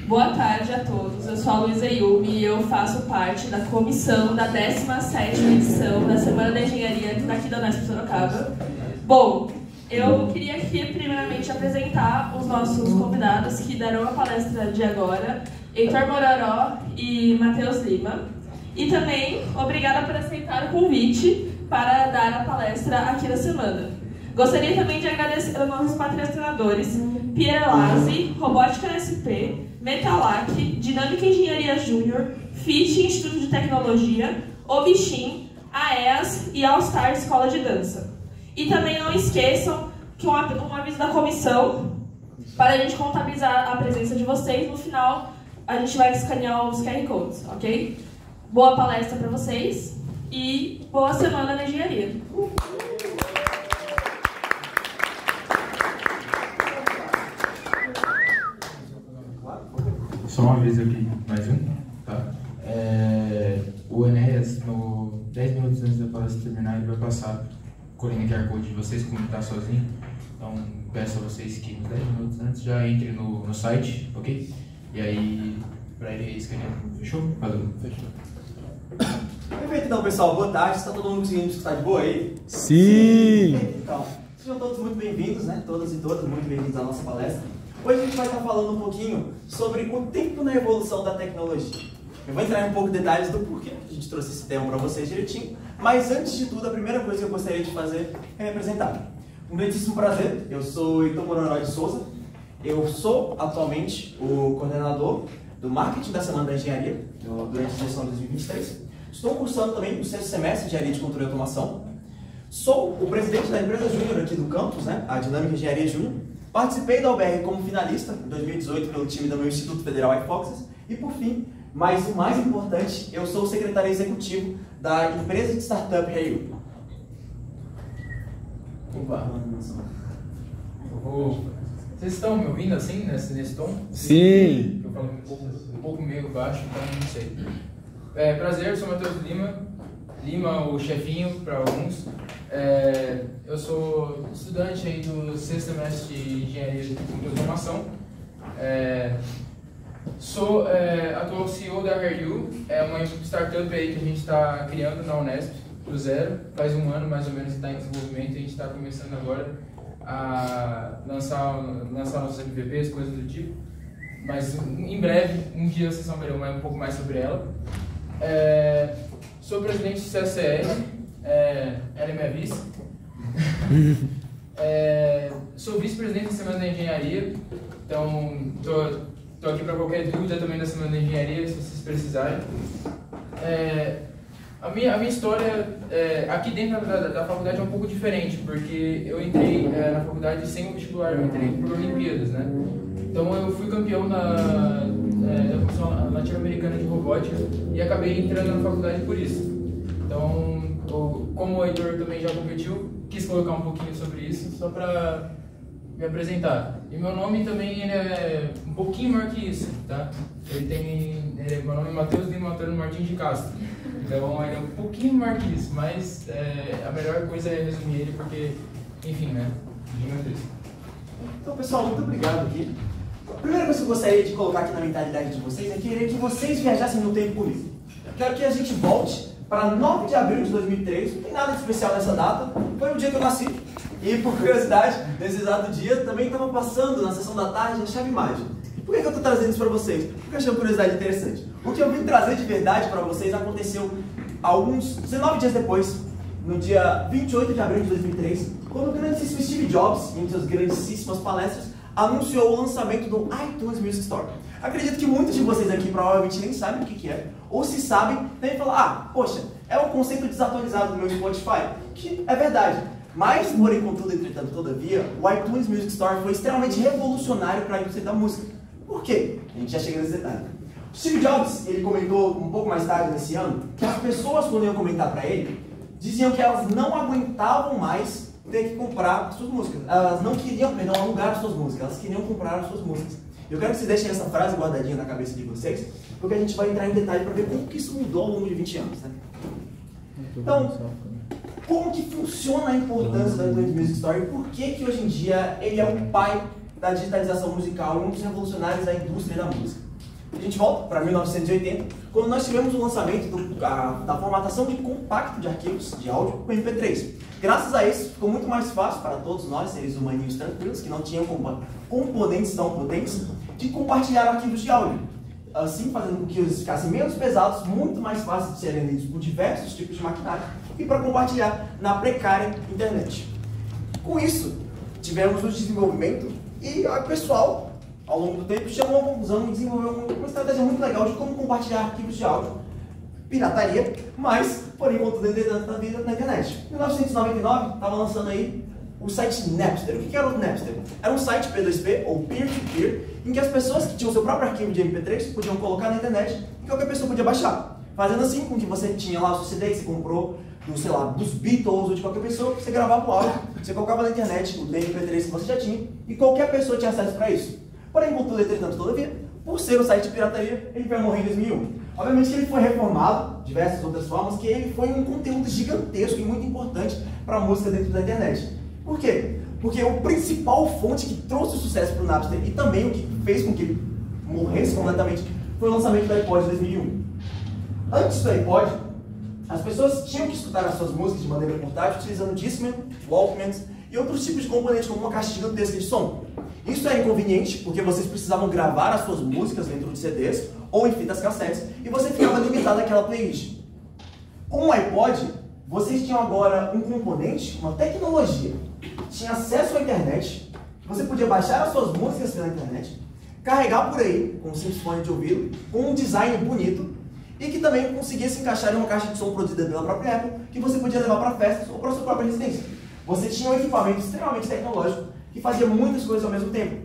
Boa tarde a todos, eu sou a Luísa Yumi e eu faço parte da comissão da 17ª edição da Semana da Engenharia daqui da Unesp Sorocaba. Bom, eu queria aqui primeiramente apresentar os nossos convidados que darão a palestra de agora, Heitor Mororó e Matheus Lima. E também, obrigada por aceitar o convite para dar a palestra aqui da semana. Gostaria também de agradecer aos nossos patrocinadores, Pierlazzi, Robótica SP, Metalac, Dinâmica Engenharia Júnior, FIT Instituto de Tecnologia, Obixim, AEAS e All Star Escola de Dança. E também não esqueçam que um aviso da comissão para a gente contabilizar a presença de vocês. No final, a gente vai escanear os QR Codes, ok? Boa palestra para vocês e boa semana na engenharia. Só uma vez aqui, mais um, tá? O Enéas, 10 minutos antes da palestra terminar, ele vai passar colhendo QR Code de vocês, como ele está sozinho. Então, peço a vocês que nos 10 minutos antes já entrem no site, ok? E aí, para ele escanear. Fechou? Valeu. Fechou. Perfeito, então, pessoal. Boa tarde. Está todo mundo conseguindo escutar de boa aí? Sim! Então, sejam todos muito bem-vindos, né? Todas e todas muito bem-vindos à nossa palestra. Hoje a gente vai estar falando um pouquinho sobre o tempo na evolução da tecnologia. Eu vou entrar em um pouco de detalhes do porquê a gente trouxe esse tema para vocês direitinho, mas antes de tudo, a primeira coisa que eu gostaria de fazer é me apresentar. Um grandíssimo prazer, eu sou Heitor Mororó de Souza, eu sou atualmente o coordenador do marketing da Semana da Engenharia, durante a sessão de 2023. Estou cursando também o 6º semestre de Engenharia de Controle e Automação. Sou o presidente da empresa Júnior aqui do campus, né? A Dinâmica Engenharia Júnior. Participei da UBR como finalista em 2018 pelo time do meu Instituto Federal iFoxes. E por fim, mas o mais importante, eu sou o secretário executivo da empresa de startup RU. Opa! Vocês estão me ouvindo assim, nesse tom? Sim! Eu falo um pouco meio baixo, então não sei. Prazer, sou Matheus Lima, o chefinho para alguns. Eu sou estudante aí do 6º semestre de Engenharia de Automação. Sou atual CEO da RU, é uma startup aí que a gente está criando na Unesp, do zero. Faz um ano mais ou menos que está em desenvolvimento e a gente está começando agora a lançar nossos MVPs, coisas do tipo. Mas em breve, um dia vocês vão ver um pouco mais sobre ela. Sou presidente do CSL, ela é minha vice. Sou vice-presidente da Semana da Engenharia, então tô aqui para qualquer dúvida também da Semana da Engenharia, se vocês precisarem. A minha história aqui dentro da faculdade é um pouco diferente, porque eu entrei na faculdade sem o vestibular, eu entrei por Olimpíadas, né? Então eu fui campeão da Comissão Latino-Americana de Robótica e acabei entrando na faculdade por isso. Então, como o Heitor também já competiu, quis colocar um pouquinho sobre isso, só para me apresentar. E meu nome também ele é um pouquinho maior que isso, tá? Meu nome é Matheus Lima Antônio Martins de Castro. Então ele é um pouquinho maior que isso, mas a melhor coisa é resumir ele porque, enfim, né? Gigantesco. Então, pessoal, muito obrigado aqui. A primeira coisa que eu gostaria de colocar aqui na mentalidade de vocês é querer que vocês viajassem no tempo comigo. Quero que a gente volte para 9 de abril de 2003, não tem nada de especial nessa data, foi o dia que eu nasci. E por curiosidade, nesse exato dia, também estava passando na sessão da tarde a chave mágica. Por que eu estou trazendo isso para vocês? Porque eu achei uma curiosidade interessante. O que eu vim trazer de verdade para vocês aconteceu alguns 19 dias depois, no dia 28 de abril de 2003, quando o grandíssimo Steve Jobs, em suas grandíssimas palestras, anunciou o lançamento do iTunes Music Store. Acredito que muitos de vocês aqui provavelmente nem sabem o que é, ou se sabem, devem falar, poxa, é um conceito desatualizado do meu Spotify, que é verdade. Mas, porém, contudo, entretanto, todavia, o iTunes Music Store foi extremamente revolucionário para a indústria da música. Por quê? A gente já chega nesse detalhe. O Steve Jobs, ele comentou um pouco mais tarde nesse ano, que as pessoas, quando iam comentar para ele, diziam que elas não aguentavam mais ter que comprar suas músicas. Elas não queriam, alugar as suas músicas, elas queriam comprar as suas músicas. Eu quero que vocês deixem essa frase guardadinha na cabeça de vocês, porque a gente vai entrar em detalhe para ver como que isso mudou ao longo de 20 anos. Né? Então, como que funciona a importância da iTunes Music Store e por que que hoje em dia ele é o pai da digitalização musical e um dos revolucionários da indústria da música? A gente volta para 1980, quando nós tivemos o lançamento da formatação de compacto de arquivos de áudio com MP3. Graças a isso, ficou muito mais fácil para todos nós, seres humaninhos tranquilos, que não tinham componentes tão potentes, de compartilhar arquivos de áudio. Assim, fazendo com que eles ficassem menos pesados, muito mais fáceis de serem lidos por diversos tipos de maquinário e para compartilhar na precária internet. Com isso, tivemos o desenvolvimento e o pessoal, ao longo do tempo, chamou a conclusão e desenvolveu uma estratégia muito legal de como compartilhar arquivos de áudio, pirataria, mas, porém, contudo, entretanto, da vida na internet. Em 1999, estava lançando aí o site Napster. O que era o Napster? Era um site P2P, ou peer-to-peer, em que as pessoas que tinham seu próprio arquivo de MP3 podiam colocar na internet e qualquer pessoa podia baixar. Fazendo assim com que você tinha lá o seu CD que você comprou, sei lá, dos Beatles ou de qualquer pessoa, você gravava o áudio, você colocava na internet o MP3 que você já tinha e qualquer pessoa tinha acesso para isso. Porém, contudo, entretanto, todavia, por ser um site de pirataria, ele vai morrer em 2001. Obviamente que ele foi reformado de diversas outras formas, que ele foi um conteúdo gigantesco e muito importante para a música dentro da internet. Por quê? Porque o principal fonte que trouxe o sucesso para o Napster e também o que fez com que ele morresse completamente foi o lançamento do iPod em 2001. Antes do iPod, as pessoas tinham que escutar as suas músicas de maneira portátil utilizando Discman, Walkmans e outros tipos de componentes como uma caixa gigantesca de som. Isso era inconveniente porque vocês precisavam gravar as suas músicas dentro de CDs ou em fitas cassetes e você ficava limitado àquela playlist. Com o iPod, vocês tinham agora um componente, uma tecnologia. Tinha acesso à internet, você podia baixar as suas músicas pela internet, carregar por aí com um simples fone de ouvido, com um design bonito e que também conseguia se encaixar em uma caixa de som produzida pela própria Apple que você podia levar para festas ou para a sua própria residência. Você tinha um equipamento extremamente tecnológico que fazia muitas coisas ao mesmo tempo.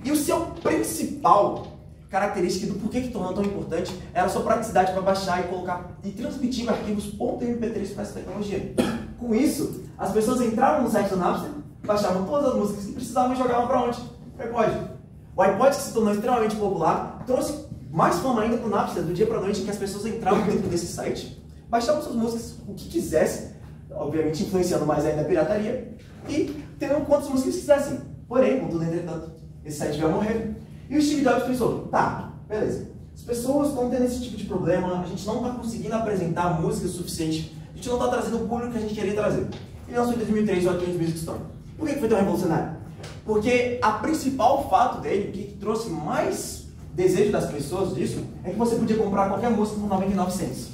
E o seu principal característica do porquê que tornou tão importante era a sua praticidade para baixar e colocar e transmitir arquivos .mp3 para essa tecnologia. Com isso, as pessoas entravam no site do Napster, baixavam todas as músicas que precisavam e jogavam para onde? Para o iPod. O iPod, que se tornou extremamente popular, trouxe mais fama ainda para o Napster, do dia para a noite, em que as pessoas entravam dentro desse site, baixavam suas músicas, o que quisessem, obviamente influenciando mais ainda a pirataria, e tendo quantas músicas quisessem. Porém, contudo, entretanto, esse site vai morrer. E o Steve Jobs pensou, tá, beleza, as pessoas estão tendo esse tipo de problema, a gente não está conseguindo apresentar música suficiente, a gente não está trazendo o público que a gente queria trazer. Ele lançou em 2003 o iTunes Music Store. Por que foi tão revolucionário? Porque a principal fato dele, que trouxe mais desejo das pessoas disso, é que você podia comprar qualquer música por 99 cents.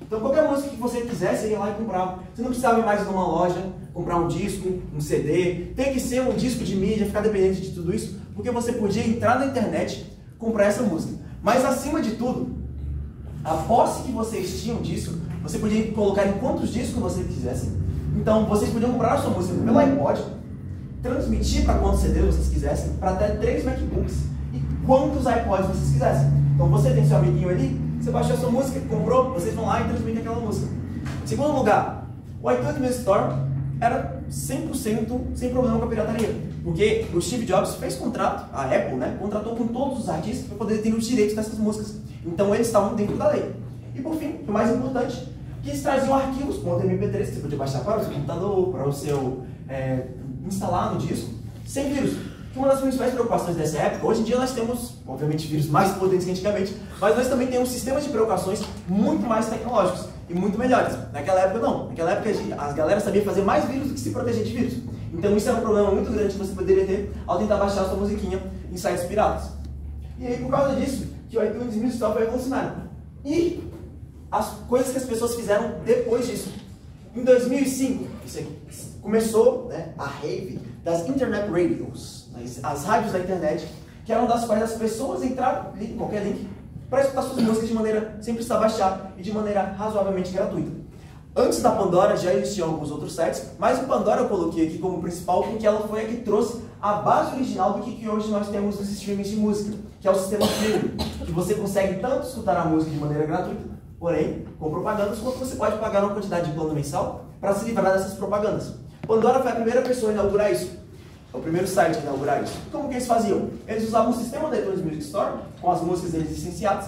Então qualquer música que você quisesse, você ia lá e comprava. Você não precisava ir mais numa loja, comprar um disco, um CD, tem que ser um disco de mídia, ficar dependente de tudo isso, porque você podia entrar na internet, comprar essa música. Mas acima de tudo, a posse que vocês tinham disso, você podia colocar em quantos discos você quisesse. Então vocês podiam comprar a sua música pelo iPod, transmitir para quantos CDs vocês quisessem, para até 3 MacBooks e quantos iPods vocês quisessem. Então você tem seu amiguinho ali, você baixou a sua música, comprou, vocês vão lá e transmitem aquela música. Segundo lugar, o iTunes Music Store era 100% sem problema com a pirataria, porque o Steve Jobs fez contrato, a Apple, né, contratou com todos os artistas para poder ter os direitos dessas músicas. Então eles estavam dentro da lei. E por fim, o mais importante, que eles traziam arquivos .mp3 que você podia baixar para o seu computador, para o seu instalar no disco, sem vírus. Uma das principais preocupações dessa época, hoje em dia nós temos, obviamente, vírus mais potentes que antigamente, mas nós também temos sistemas de precauções muito mais tecnológicos e muito melhores. Naquela época não. Naquela época as galera sabiam fazer mais vírus do que se proteger de vírus. Então isso era um problema muito grande que você poderia ter ao tentar baixar a sua musiquinha em sites piratas. E aí por causa disso, que o iTunes Music Store foi revolucionário. E as coisas que as pessoas fizeram depois disso. Em 2005, isso aqui, começou, né, a rave das Internet Radios, as rádios da internet, que eram das quais as pessoas entravam em qualquer link para escutar suas músicas de maneira sem precisar baixar e de maneira razoavelmente gratuita. Antes da Pandora já existiam alguns outros sites, mas o Pandora eu coloquei aqui como principal porque ela foi a que trouxe a base original do que hoje nós temos nos streamings de música, que é o sistema freemium, que você consegue tanto escutar a música de maneira gratuita, porém com propagandas, quanto você pode pagar uma quantidade de plano mensal para se livrar dessas propagandas. Pandora foi a primeira pessoa a inaugurar isso. O primeiro site a inaugurar isso. Como que eles faziam? Eles usavam o sistema da iTunes Music Store, com as músicas deles licenciadas,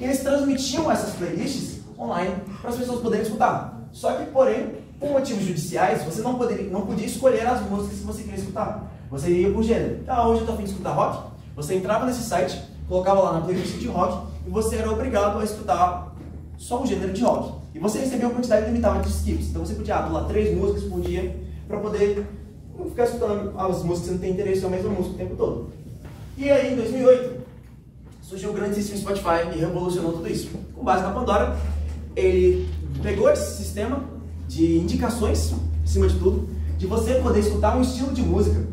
e eles transmitiam essas playlists online para as pessoas poderem escutar. Só que, porém, por motivos judiciais, você não podia escolher as músicas que você queria escutar. Você ia por gênero. Ah, hoje eu estou a fim de escutar rock. Você entrava nesse site, colocava lá na playlist de rock e você era obrigado a escutar só o gênero de rock. E você recebia uma quantidade limitada de skips. Então você podia pular 3 músicas por dia para poder não ficar escutando as músicas que você não tem interesse, ou a mesma música o tempo todo. E aí, em 2008, surgiu o grandíssimo Spotify e revolucionou tudo isso. Com base na Pandora, ele pegou esse sistema de indicações, acima de tudo, de você poder escutar um estilo de música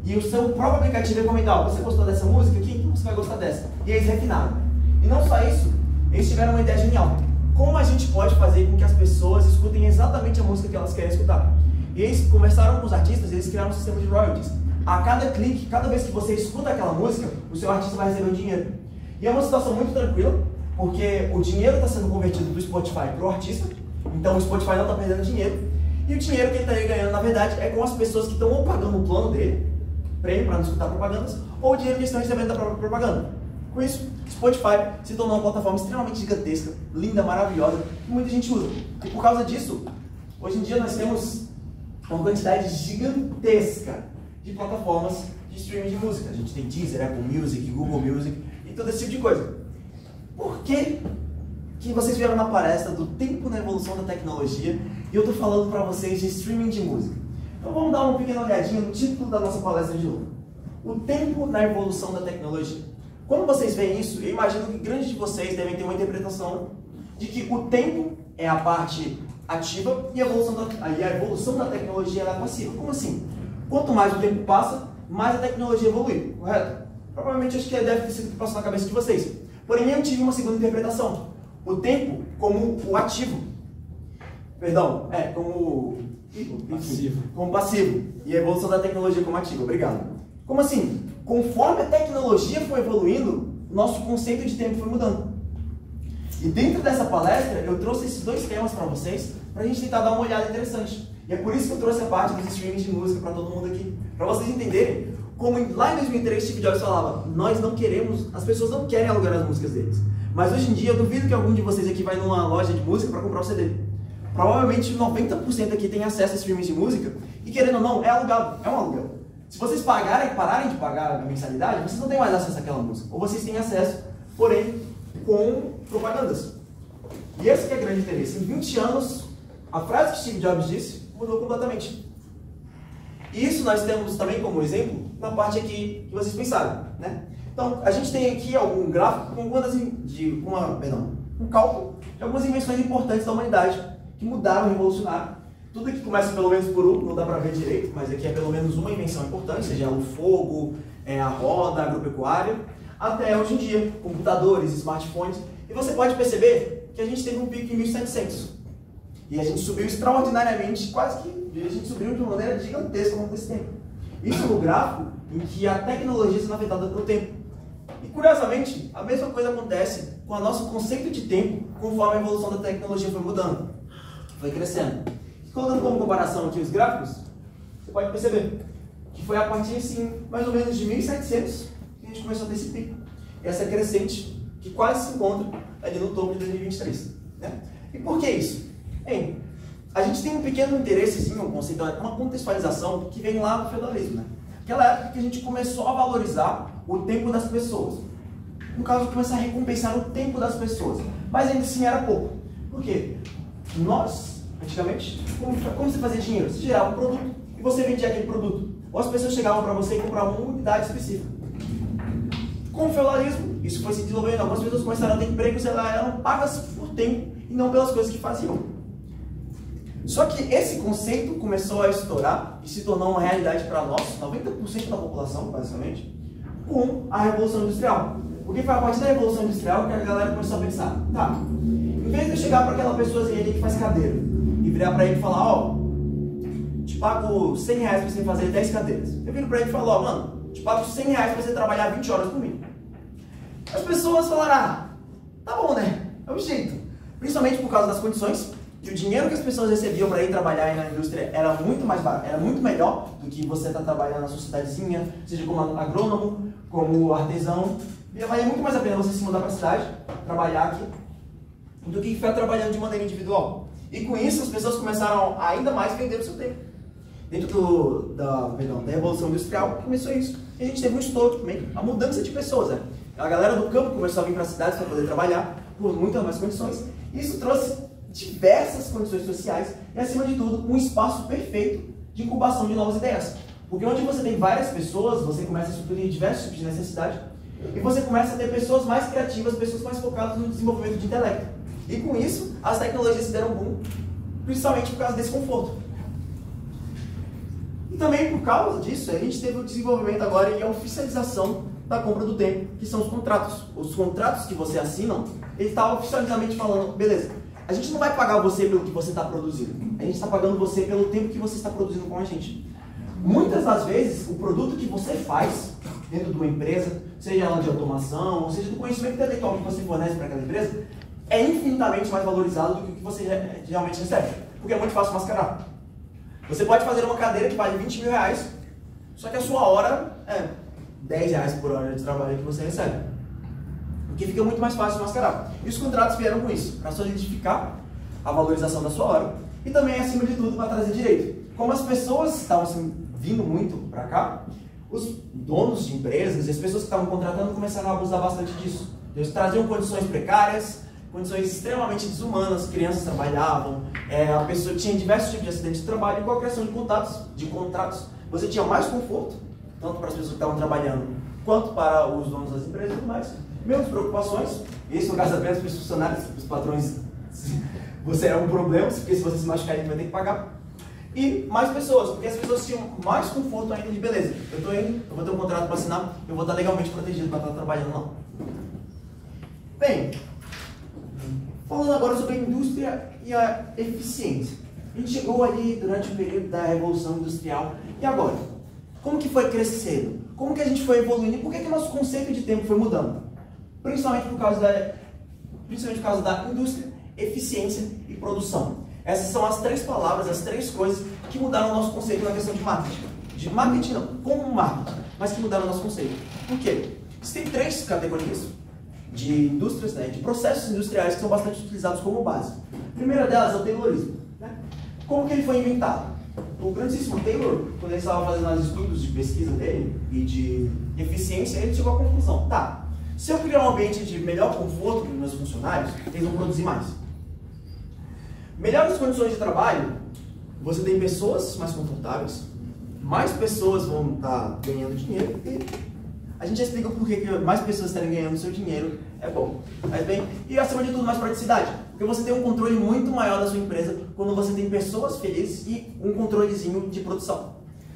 e o seu próprio aplicativo ia comentar: você gostou dessa música aqui? Então você vai gostar dessa. E aí eles refinaram. E não só isso, eles tiveram uma ideia genial. Como a gente pode fazer com que as pessoas escutem exatamente a música que elas querem escutar? E eles conversaram com os artistas e eles criaram um sistema de royalties. A cada clique, cada vez que você escuta aquela música, o seu artista vai receber um dinheiro. E é uma situação muito tranquila, porque o dinheiro está sendo convertido do Spotify para o artista, então o Spotify não está perdendo dinheiro. E o dinheiro que ele está ganhando, na verdade, é com as pessoas que estão ou pagando o plano dele, prêmio para não escutar propagandas, ou o dinheiro que eles estão recebendo da própria propaganda. Com isso, Spotify se tornou uma plataforma extremamente gigantesca, linda, maravilhosa, que muita gente usa. E por causa disso, hoje em dia nós temos uma quantidade gigantesca de plataformas de streaming de música. A gente tem Deezer, Apple Music, Google Music e todo esse tipo de coisa. Por que vocês vieram na palestra do tempo na evolução da tecnologia e eu estou falando para vocês de streaming de música? Então vamos dar uma pequena olhadinha no título da nossa palestra de hoje. O tempo na evolução da tecnologia. Quando vocês veem isso, eu imagino que grandes de vocês devem ter uma interpretação de que o tempo é a parte ativa e a evolução da tecnologia é passiva. Como assim? Quanto mais o tempo passa, mais a tecnologia evolui, correto? Provavelmente acho que deve ter sido o que passou na cabeça de vocês. Porém, eu tive uma segunda interpretação. O tempo como o ativo. Perdão, como passivo. Como passivo. E a evolução da tecnologia como ativo. Obrigado. Como assim? Conforme a tecnologia foi evoluindo, nosso conceito de tempo foi mudando. E dentro dessa palestra, eu trouxe esses 2 temas para vocês, para a gente tentar dar uma olhada interessante. E é por isso que eu trouxe a parte dos streamings de música para todo mundo aqui. Para vocês entenderem como lá em 2003 Steve Jobs falava: nós não queremos, as pessoas não querem alugar as músicas deles. Mas hoje em dia eu duvido que algum de vocês aqui vai numa loja de música para comprar o CD. Provavelmente 90% aqui tem acesso a streamings de música e, querendo ou não, é alugado, é um aluguel. Se vocês pararem de pagar a mensalidade, vocês não têm mais acesso àquela música. Ou vocês têm acesso, porém, com propagandas. E esse que é o grande interesse. Em 20 anos, a frase que Steve Jobs disse mudou completamente. E isso nós temos também como exemplo na parte aqui que vocês pensaram, né? Então, a gente tem aqui algum gráfico com um cálculo de algumas invenções importantes da humanidade que mudaram, revolucionaram. Tudo aqui começa pelo menos por não dá para ver direito, mas aqui é pelo menos uma invenção importante, seja o fogo, a roda, a agropecuária, até hoje em dia, computadores, smartphones. E você pode perceber que a gente teve um pico em 1700. E a gente subiu extraordinariamente, quase que a gente subiu de uma maneira gigantesca ao longo desse tempo. Isso no gráfico em que a tecnologia está afetada pelo tempo. E curiosamente, a mesma coisa acontece com o nosso conceito de tempo conforme a evolução da tecnologia foi mudando, foi crescendo. Colocando como comparação aqui os gráficos, você pode perceber que foi a partir, assim, mais ou menos de 1700 que a gente começou a ter esse pico. Essa crescente que quase se encontra ali no topo de 2023. Né? E por que isso? Bem, a gente tem um pequeno interessezinho, um conceito, uma contextualização que vem lá do feudalismo. Né? Aquela época que a gente começou a valorizar o tempo das pessoas. No caso, começar a recompensar o tempo das pessoas. Mas ainda assim era pouco. Por quê? Nós, antigamente, como você fazia dinheiro? Você gerava um produto e você vendia aquele produto. Ou as pessoas chegavam para você e compravam uma unidade específica. Com o feudalismo, isso foi se desenvolvendo. Algumas pessoas começaram a ter empregos e elas eram pagas por tempo e não pelas coisas que faziam. Só que esse conceito começou a estourar e se tornou uma realidade para nós, 90% da população, basicamente, com a Revolução Industrial. Porque foi a partir da Revolução Industrial que a galera começou a pensar: tá, em vez de eu chegar para aquela pessoazinha ali que faz cadeira e virar para ele e falar: ó, te pago R$100 para você fazer 10 cadeiras. Eu viro para ele e falo: ó, mano, te pago R$100 para você trabalhar 20 horas comigo. As pessoas falaram: ah, tá bom, né? É o jeito. Principalmente por causa das condições. Que o dinheiro que as pessoas recebiam para ir trabalhar aí na indústria era muito mais barato, era muito melhor do que você estar trabalhando na sua cidadezinha, seja como agrônomo, como artesão. Valia muito mais a pena você se mudar para a cidade, trabalhar aqui, do que ficar trabalhando de maneira individual. E com isso as pessoas começaram a ainda mais vender o seu tempo. Dentro da Revolução Industrial começou isso. E a gente teve um estouro também, a mudança de pessoas. Né? A galera do campo começou a vir para as cidades para poder trabalhar por muitas mais condições. Isso trouxe diversas condições sociais e, acima de tudo, um espaço perfeito de incubação de novas ideias. Porque onde você tem várias pessoas, você começa a suprir diversos tipos de necessidade e você começa a ter pessoas mais criativas, pessoas mais focadas no desenvolvimento de intelecto. E com isso, as tecnologias se deram boom, principalmente por causa desse conforto. E também por causa disso, a gente teve o desenvolvimento agora e a oficialização da compra do tempo, que são os contratos. Os contratos que você assina, ele está oficialmente falando, beleza, a gente não vai pagar você pelo que você está produzindo, a gente está pagando você pelo tempo que você está produzindo com a gente. Muitas das vezes, o produto que você faz dentro de uma empresa, seja ela de automação, ou seja do conhecimento intelectual que você fornece para aquela empresa, é infinitamente mais valorizado do que o que você realmente recebe, porque é muito fácil mascarar. Você pode fazer uma cadeira que vale 20 mil reais, só que a sua hora é 10 reais por hora de trabalho que você recebe. Porque fica muito mais fácil de mascarar. E os contratos vieram com isso, para solidificar a valorização da sua hora e também, acima de tudo, para trazer direito. Como as pessoas estavam vindo muito para cá, os donos de empresas e as pessoas que estavam contratando começaram a abusar bastante disso. Eles traziam condições precárias, condições extremamente desumanas, crianças trabalhavam, a pessoa tinha diversos tipos de acidentes de trabalho e com a criação de contratos, você tinha mais conforto, tanto para as pessoas que estavam trabalhando, quanto para os donos das empresas e tudo mais. Menos preocupações, isso no caso apenas para os funcionários, para os patrões, você é um problema, porque se você se machucar, a gente vai ter que pagar. E mais pessoas, porque as pessoas tinham mais conforto ainda de beleza. Eu estou indo, eu vou ter um contrato para assinar, eu vou estar legalmente protegido para estar trabalhando lá. Bem, falando agora sobre a indústria e a eficiência. A gente chegou ali durante o período da Revolução Industrial. E agora? Como que foi crescendo? Como que a gente foi evoluindo? E por que o nosso conceito de tempo foi mudando? Principalmente por causa da indústria, eficiência e produção. Essas são as três palavras, as três coisas que mudaram o nosso conceito na questão de marketing. De marketing não, como marketing, mas que mudaram o nosso conceito. Por quê? Você tem três categorias de indústrias, né, de processos industriais que são bastante utilizados como base. A primeira delas é o Taylorismo. Né? Como que ele foi inventado? O grandíssimo Taylor, quando ele estava fazendo os estudos de pesquisa dele e de eficiência, ele chegou à conclusão, tá, se eu criar um ambiente de melhor conforto para os meus funcionários, eles vão produzir mais. Melhores condições de trabalho, você tem pessoas mais confortáveis, mais pessoas vão estar ganhando dinheiro e a gente já explica por que mais pessoas estarem ganhando seu dinheiro é bom. Mas bem, e acima de tudo, mais praticidade. Porque você tem um controle muito maior da sua empresa quando você tem pessoas felizes e um controlezinho de produção.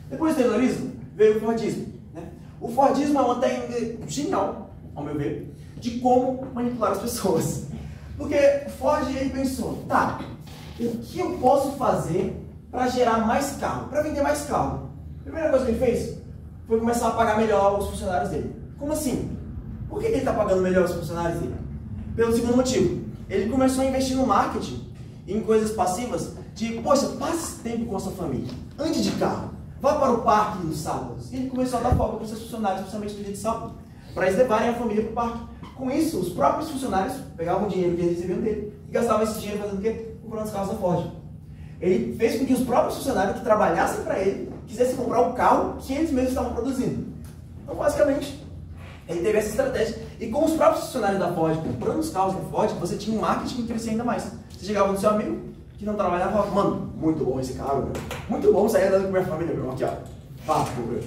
Depois do Taylorismo, veio o Fordismo. Né? O Fordismo é uma técnica genial, ao meu ver, de como manipular as pessoas. Porque Ford, ele pensou, tá, o que eu posso fazer para gerar mais carro, para vender mais carro? A primeira coisa que ele fez foi começar a pagar melhor os funcionários dele. Como assim? Por que ele está pagando melhor os funcionários dele? Pelo segundo motivo. Ele começou a investir no marketing, em coisas passivas, de, poxa, passe tempo com a sua família, ande de carro, vá para o parque nos sábados. E ele começou a dar folga para os seus funcionários, principalmente no dia de sábado, para eles levarem a família para o parque. Com isso, os próprios funcionários pegavam o dinheiro que eles recebiam dele e gastavam esse dinheiro fazendo o quê? Comprando os carros da Ford. Ele fez com que os próprios funcionários que trabalhassem para ele quisessem comprar o carro que eles mesmos estavam produzindo. Então, basicamente, ele teve essa estratégia. E com os próprios funcionários da Ford comprando os carros da Ford, você tinha um marketing que crescia ainda mais. Você chegava no seu amigo que não trabalhava e falava, mano, muito bom esse carro, meu. Muito bom sair andando com minha família, meu. Aqui, ó. Papo, meu.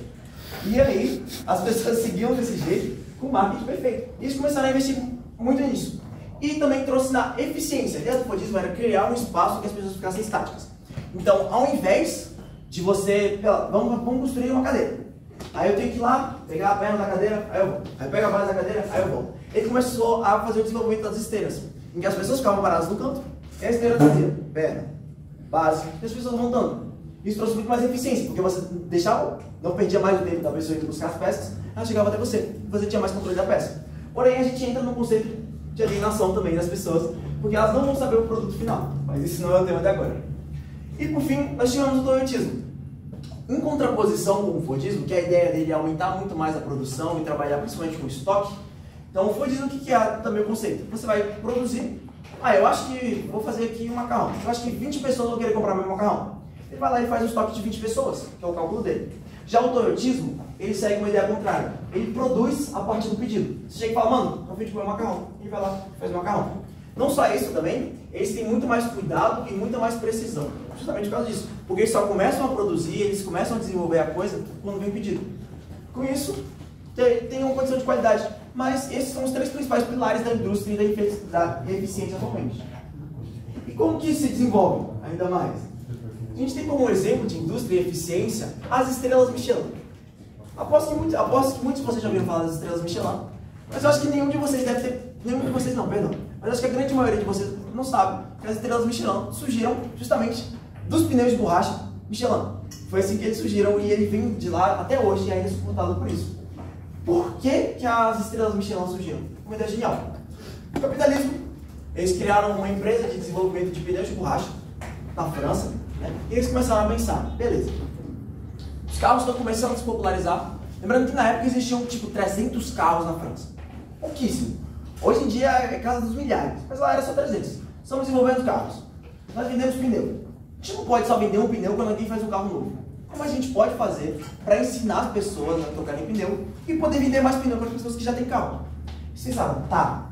E aí, as pessoas seguiam desse jeito, com o marketing perfeito. E eles começaram a investir muito nisso. E também trouxe na eficiência. A ideia do Fordismo era criar um espaço que as pessoas ficassem estáticas. Então, ao invés de você, vamos construir uma cadeira. Aí eu tenho que ir lá, pegar a perna da cadeira, aí eu vou. Aí eu pego a base da cadeira, aí eu vou. Ele começou a fazer o desenvolvimento das esteiras, em que as pessoas ficavam paradas no canto, e a esteira fazia perna, base, e as pessoas montando. Isso trouxe muito mais eficiência, porque você deixava, não perdia mais o tempo da pessoa indo buscar as peças, ela chegava até você, e você tinha mais controle da peça. Porém, a gente entra no conceito de alienação também das pessoas, porque elas não vão saber o produto final, mas isso não é o tema de agora. E por fim, nós tivemos o toyotismo. Em contraposição com o Fordismo, que a ideia dele é aumentar muito mais a produção e trabalhar principalmente com estoque, então o Fordismo, o que é também o conceito? Você vai produzir, eu acho que vou fazer aqui um macarrão, eu acho que 20 pessoas vão querer comprar meu macarrão. Ele vai lá e faz um estoque de 20 pessoas, que é o cálculo dele. Já o toyotismo, ele segue uma ideia contrária. Ele produz a partir do pedido. Você chega e fala, mano, eu vim de comer macarrão. Ele vai lá e faz o macarrão. Não só isso também, eles têm muito mais cuidado e muita mais precisão. Justamente por causa disso. Porque eles só começam a produzir, eles começam a desenvolver a coisa quando vem pedido. Com isso, tem uma condição de qualidade. Mas esses são os 3 principais pilares da indústria e da eficiência atualmente. E como que se desenvolve ainda mais? A gente tem como exemplo de indústria e eficiência as estrelas Michelin. Aposto que muitos de vocês já ouviram falar das estrelas Michelin, mas eu acho que nenhum de vocês deve ter... Nenhum de vocês não, perdão. Mas acho que a grande maioria de vocês não sabe que as estrelas Michelin surgiram justamente dos pneus de borracha Michelin. Foi assim que eles surgiram e ele vem de lá até hoje e ainda é suportado por isso. Por que as estrelas Michelin surgiram? Uma ideia genial. O capitalismo. Eles criaram uma empresa de desenvolvimento de pneus de borracha na França, né? E eles começaram a pensar, beleza, os carros estão começando a se popularizar. Lembrando que na época existiam tipo 300 carros na França. Pouquíssimo. Hoje em dia é casa dos milhares, mas lá era só 300. Estamos desenvolvendo carros. Nós vendemos pneu. A gente não pode só vender um pneu quando alguém faz um carro novo. Como a gente pode fazer para ensinar as pessoas a trocarem pneu e poder vender mais pneu para as pessoas que já têm carro? Vocês sabem, tá.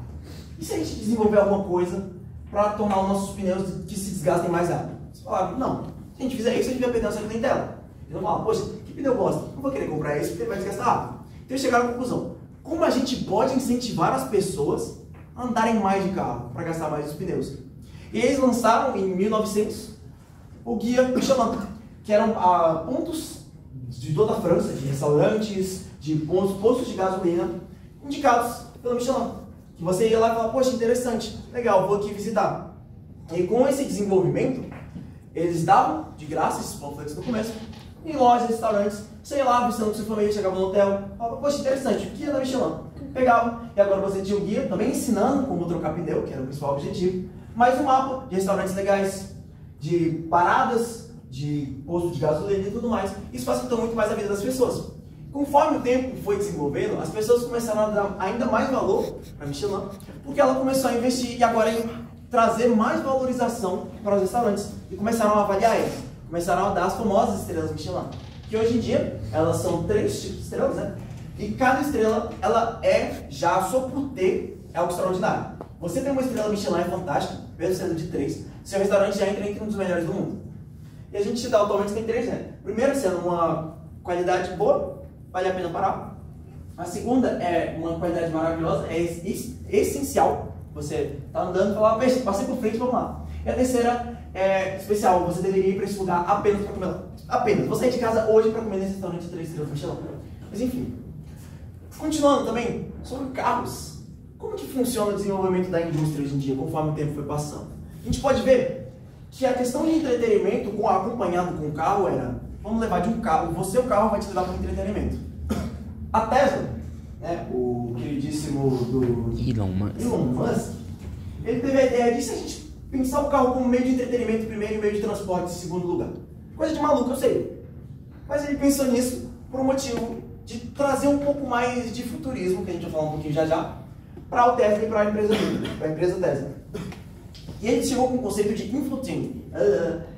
E se a gente desenvolver alguma coisa para tornar os nossos pneus que se desgastem mais rápido? Vocês falaram, não. Se a gente fizer isso, a gente vai perder nossa clientela. Eles vão falar, poxa, que pneu bosta? Não vou querer comprar esse porque ele vai desgastar rápido. Então eles chegaram à conclusão. Como a gente pode incentivar as pessoas a andarem mais de carro para gastar mais os pneus? E eles lançaram em 1900 o guia Michelin, que eram pontos de toda a França, de restaurantes, de postos de gasolina, indicados pelo Michelin. Que você ia lá e falava, poxa, interessante, legal, vou aqui visitar. E com esse desenvolvimento, eles davam de graça esses panfletos no começo, em lojas, restaurantes, sei lá, visitando com sua família, chegava no hotel, falava, poxa, interessante, guia da Michelin. Pegava, e agora você tinha um guia também ensinando como trocar pneu, que era o principal objetivo, mais um mapa de restaurantes legais, de paradas, de postos de gasolina e tudo mais. Isso facilitou muito mais a vida das pessoas. Conforme o tempo foi desenvolvendo, as pessoas começaram a dar ainda mais valor para a Michelin, porque ela começou a investir e agora em trazer mais valorização para os restaurantes e começaram a avaliar eles. Começaram a dar as famosas estrelas Michelin, que hoje em dia elas são 3 tipos de estrelas, né? E cada estrela, ela já só por ter, é algo extraordinário. Você tem uma estrela Michelin, é fantástica, mesmo sendo de 3, seu restaurante já entra entre um dos melhores do mundo. E a gente atualmente tem 3, né? Primeiro, sendo uma qualidade boa, vale a pena parar. A segunda é uma qualidade maravilhosa, é essencial. Você está andando e fala, passei por frente, vamos lá. E a terceira é especial, você deveria ir para esse lugar apenas para comer lá. Apenas. Você sair de casa hoje para comer nesse restaurante de 3 estrelas Michelin. Mas enfim. Continuando também, sobre carros. Como que funciona o desenvolvimento da indústria hoje em dia, conforme o tempo foi passando? A gente pode ver que a questão de entretenimento acompanhado com o carro era, vamos levar de um carro, o carro vai te levar para o entretenimento. A Tesla, né, o queridíssimo do Elon Musk, ele teve a ideia de se a gente pensar o carro como meio de entretenimento primeiro e meio de transporte em segundo lugar. Coisa de maluco, eu sei. Mas ele pensou nisso por um motivo de trazer um pouco mais de futurismo, que a gente vai falar um pouquinho já, para o Tesla e para a empresa Tesla. E ele chegou com o conceito de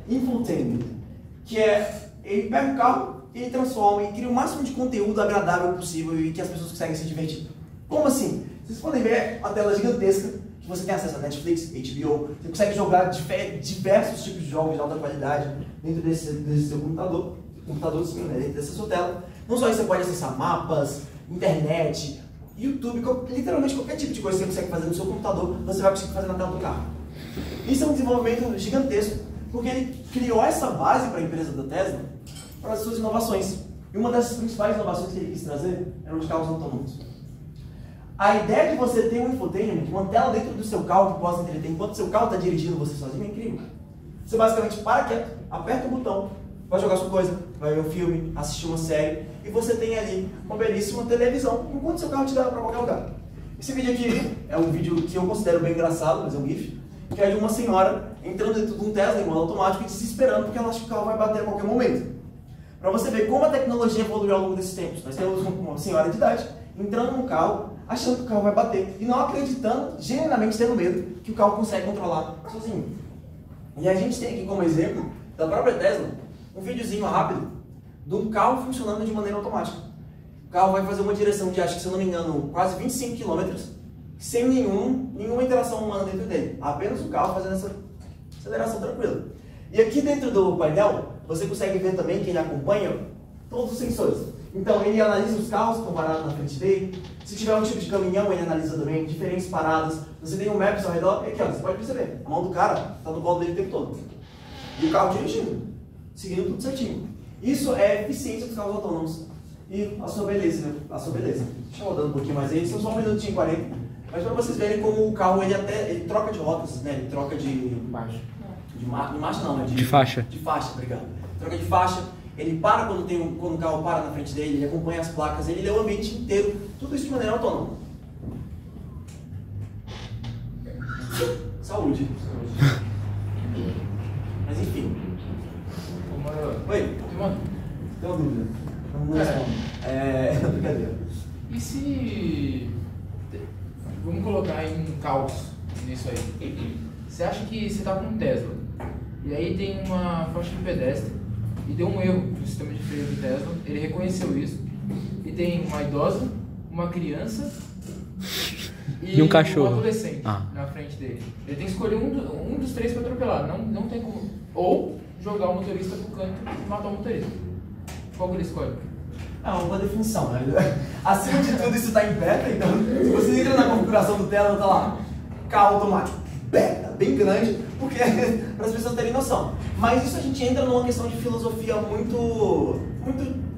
infotainment, que é, ele pega o carro, ele transforma e cria o máximo de conteúdo agradável possível e que as pessoas conseguem se divertir. Como assim? Vocês podem ver a tela gigantesca, que você tem acesso a Netflix, HBO, você consegue jogar diversos tipos de jogos de alta qualidade dentro desse seu computador, sim, né, dentro dessa sua tela. Não só isso, você pode acessar mapas, internet, YouTube, literalmente qualquer tipo de coisa que você consegue fazer no seu computador, você vai conseguir fazer na tela do carro. Isso é um desenvolvimento gigantesco, porque ele criou essa base para a empresa da Tesla, para as suas inovações. E uma das principais inovações que ele quis trazer eram os carros autônomos. A ideia de você ter um infotainment, uma tela dentro do seu carro que possa entreter enquanto o seu carro está dirigindo você sozinho, é incrível. Você basicamente para quieto, aperta o botão, vai jogar sua coisa, vai ver um filme, assistir uma série, e você tem ali uma belíssima televisão enquanto seu carro te leva para qualquer lugar. Esse vídeo aqui é um vídeo que eu considero bem engraçado, mas é um GIF, que é de uma senhora entrando dentro de um Tesla em modo automático e desesperando porque ela acha que o carro vai bater a qualquer momento. Para você ver como a tecnologia evoluiu ao longo desses tempos. Nós temos uma senhora de idade entrando no carro, achando que o carro vai bater e não acreditando, genuinamente tendo medo, que o carro consegue controlar sozinho. E a gente tem aqui como exemplo da própria Tesla um videozinho rápido de um carro funcionando de maneira automática. carro vai fazer uma direção de, acho que se eu não me engano, quase 25 km, sem nenhuma interação humana dentro dele. Apenas o carro fazendo essa aceleração tranquila. E aqui dentro do painel, você consegue ver também, quem acompanha, todos os sensores. Então, ele analisa os carros que estão parados na frente dele. Se tiver um tipo de caminhão, ele analisa também diferentes paradas. Você tem um Maps ao redor, e aqui, ó, você pode perceber, a mão do cara está no colo dele o tempo todo. E o carro dirigindo, seguindo tudo certinho. Isso é eficiência dos carros autônomos. E a sua beleza, né? A sua beleza. Deixa eu rodando um pouquinho mais aí, só 1 minutinho e 40. Mas para vocês verem como o carro, ele troca de rotas, né? Ele troca de marcha. De marcha não, né? De faixa. De faixa, obrigado. Troca de faixa. Ele para quando o carro para na frente dele, ele acompanha as placas, ele lê o ambiente inteiro, tudo isso de maneira autônoma. Saúde. Mas enfim. Oi? Tem uma dúvida. Não respondo. Brincadeira. E se... Vamos colocar em um caos nisso aí. Você acha que você está com um Tesla, e aí tem uma faixa de pedestre, e deu um erro no sistema de freio do Tesla, ele reconheceu isso, e tem uma idosa, uma criança e um cachorro, um adolescente na frente dele. Ele tem que escolher um dos 3 para atropelar, não tem como. Ou jogar o motorista pro canto e matar o motorista. Qual que ele escolhe? É uma boa definição, né? Acima de tudo isso está em beta, então se você entra na configuração do Tesla, tá lá, carro automático, beta, bem grande, porque para as pessoas terem noção. Mas isso a gente entra numa questão de filosofia muito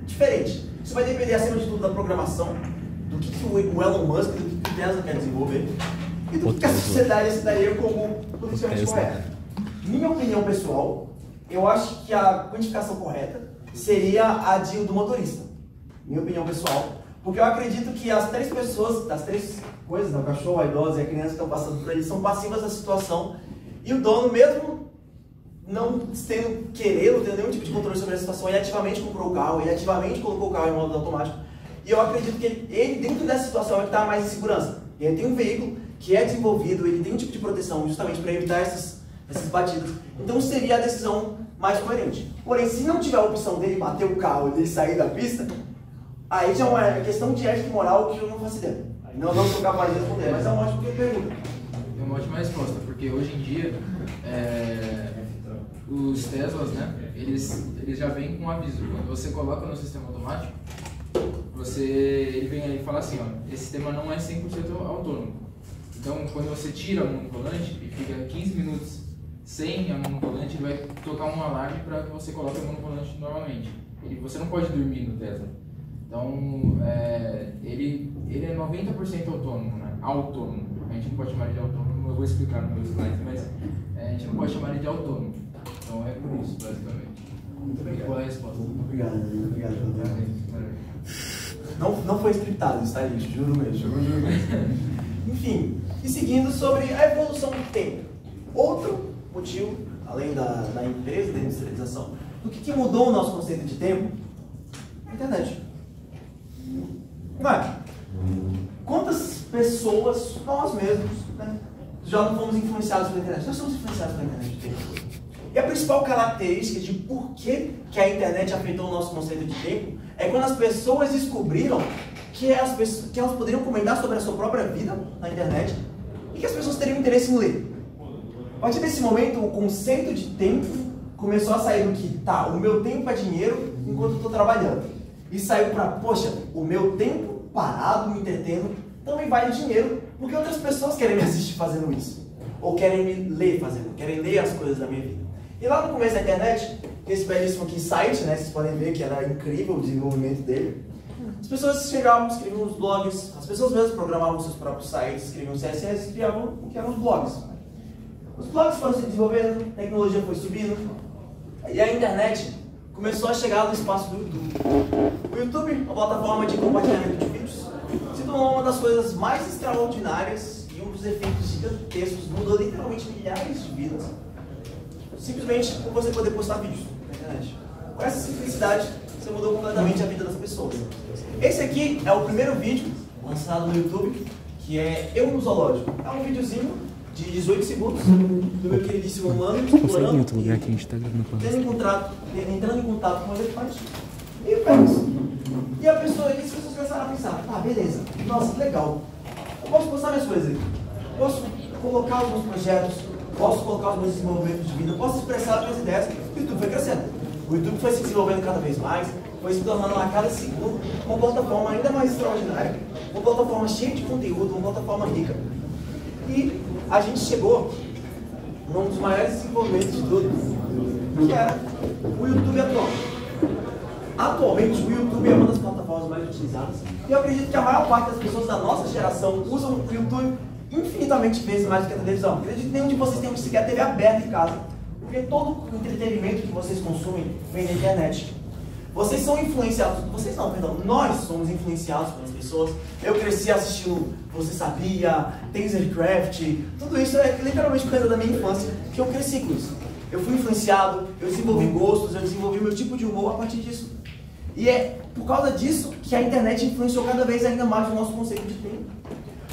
diferente. Isso vai depender, acima de tudo, da programação, do que o Elon Musk, do que o Tesla quer desenvolver, e do que a sociedade aceitaria como politicamente correto. Minha opinião pessoal, eu acho que a quantificação correta seria a do motorista. Minha opinião pessoal. Porque eu acredito que as 3 pessoas, das 3 coisas, né, o cachorro, a idosa e a criança que estão passando por ali, são passivas da situação. E o dono, mesmo não tendo nenhum tipo de controle sobre a situação, ele ativamente comprou o carro, ele ativamente colocou o carro em modo automático. E eu acredito que ele dentro dessa situação, é que está mais em segurança. Ele tem um veículo que é desenvolvido, ele tem um tipo de proteção justamente para evitar essas batidas. Então seria a decisão mais coerente. Porém, se não tiver a opção dele bater o carro e dele sair da pista, aí já é uma questão de ética e moral que eu não faço ideia. Não sou capaz de responder, mas é uma ótima pergunta. É uma ótima resposta, porque hoje em dia os Teslas, né, eles já vêm com um aviso. Quando você coloca no sistema automático, ele vem aí e fala assim, ó, esse sistema não é 100% autônomo. Então, quando você tira a mão do volante e fica 15 minutos sem a mão no volante, ele vai tocar um alarme para que você coloque a mão no volante novamente. Você não pode dormir no Tesla. Então, ele é 90% autônomo, né? Autônomo. A gente não pode chamar ele de autônomo, eu vou explicar no meu slide, mas a gente não pode chamar ele de autônomo. Então é por isso, basicamente. Muito obrigado. Qual é a resposta? Obrigado pelo Não foi scriptado isso, tá, gente? Juro mesmo. Enfim, e seguindo sobre a evolução do tempo. Outro motivo, além da empresa, da industrialização, do que mudou o nosso conceito de tempo? A internet. Não é? Quantas pessoas, nós mesmos, né, já não fomos influenciados pela internet? Nós somos influenciados pela internet o tempo todo. E a principal característica de por que a internet afetou o nosso conceito de tempo é quando as pessoas descobriram que elas poderiam comentar sobre a sua própria vida na internet e que as pessoas teriam interesse em ler. A partir desse momento, o conceito de tempo começou a sair do que, tá, o meu tempo é dinheiro enquanto eu estou trabalhando. E saiu para, poxa, o meu tempo parado, me entretendo, também vale dinheiro, porque outras pessoas querem me assistir fazendo isso. Ou querem me ler fazendo, querem ler as coisas da minha vida. E lá no começo da internet, esse belíssimo aqui site, né, vocês podem ver que era incrível o desenvolvimento dele. As pessoas chegavam, escreviam nos blogs, as pessoas mesmas programavam seus próprios sites, escreviam CSS e criavam o que eram os blogs. Os blogs foram se desenvolvendo, a tecnologia foi subindo, e a internet começou a chegar no espaço do YouTube. O YouTube, uma plataforma de compartilhamento de vídeos, se tornou uma das coisas mais extraordinárias e um dos efeitos gigantescos, mudou literalmente milhares de vidas, simplesmente por você poder postar vídeos na internet. Com essa simplicidade, você mudou completamente a vida das pessoas. Esse aqui é o primeiro vídeo lançado no YouTube, que é Eu no Zoológico. É um videozinho de 18 segundos do meu queridíssimo humano explorando em outro lugar que a gente tá gravando entrando em contato com o elefante e o Pegasus. E as pessoas começaram a pensar, ah, beleza, nossa, que legal. Eu posso postar minhas coisas aí. Posso colocar os meus projetos, posso colocar os meus desenvolvimentos de vida, posso expressar as minhas ideias. O YouTube foi crescendo. O YouTube foi se desenvolvendo cada vez mais, foi se tornando a cada segundo uma plataforma ainda mais extraordinária, uma plataforma cheia de conteúdo, uma plataforma rica. E a gente chegou num dos maiores desenvolvimentos de tudo, que era o YouTube atual. Atualmente, o YouTube é uma das plataformas mais utilizadas e eu acredito que a maior parte das pessoas da nossa geração usam o YouTube infinitamente vezes mais do que a televisão. Eu acredito que nenhum de vocês tem sequer a TV aberta em casa, porque todo o entretenimento que vocês consumem vem da internet. Vocês são influenciados, vocês não, perdão, nós somos influenciados pelas pessoas. Eu cresci assistindo Você Sabia, Tasercraft, tudo isso é literalmente coisa da minha infância, que eu cresci com isso. Eu fui influenciado, eu desenvolvi gostos, eu desenvolvi meu tipo de humor a partir disso. E é por causa disso que a internet influenciou cada vez ainda mais o nosso conceito de tempo.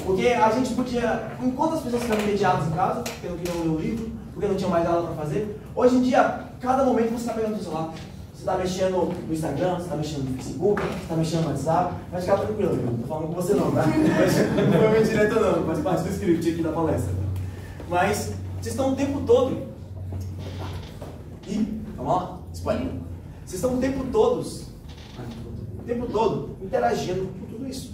Porque a gente podia, enquanto as pessoas ficavam entediadas em casa, porque não queriam ler o livro, porque não tinham mais nada para fazer, hoje em dia, cada momento você está pegando o celular. Você está mexendo no Instagram, você está mexendo no Facebook, você está mexendo no WhatsApp, mas fica tranquilo, não estou falando com você não, tá? Não foi uma direta não, faz parte do script aqui da palestra. Mas vocês estão o tempo todo... Ih, vamos lá? Spoiler. Vocês estão o tempo todo interagindo com tudo isso.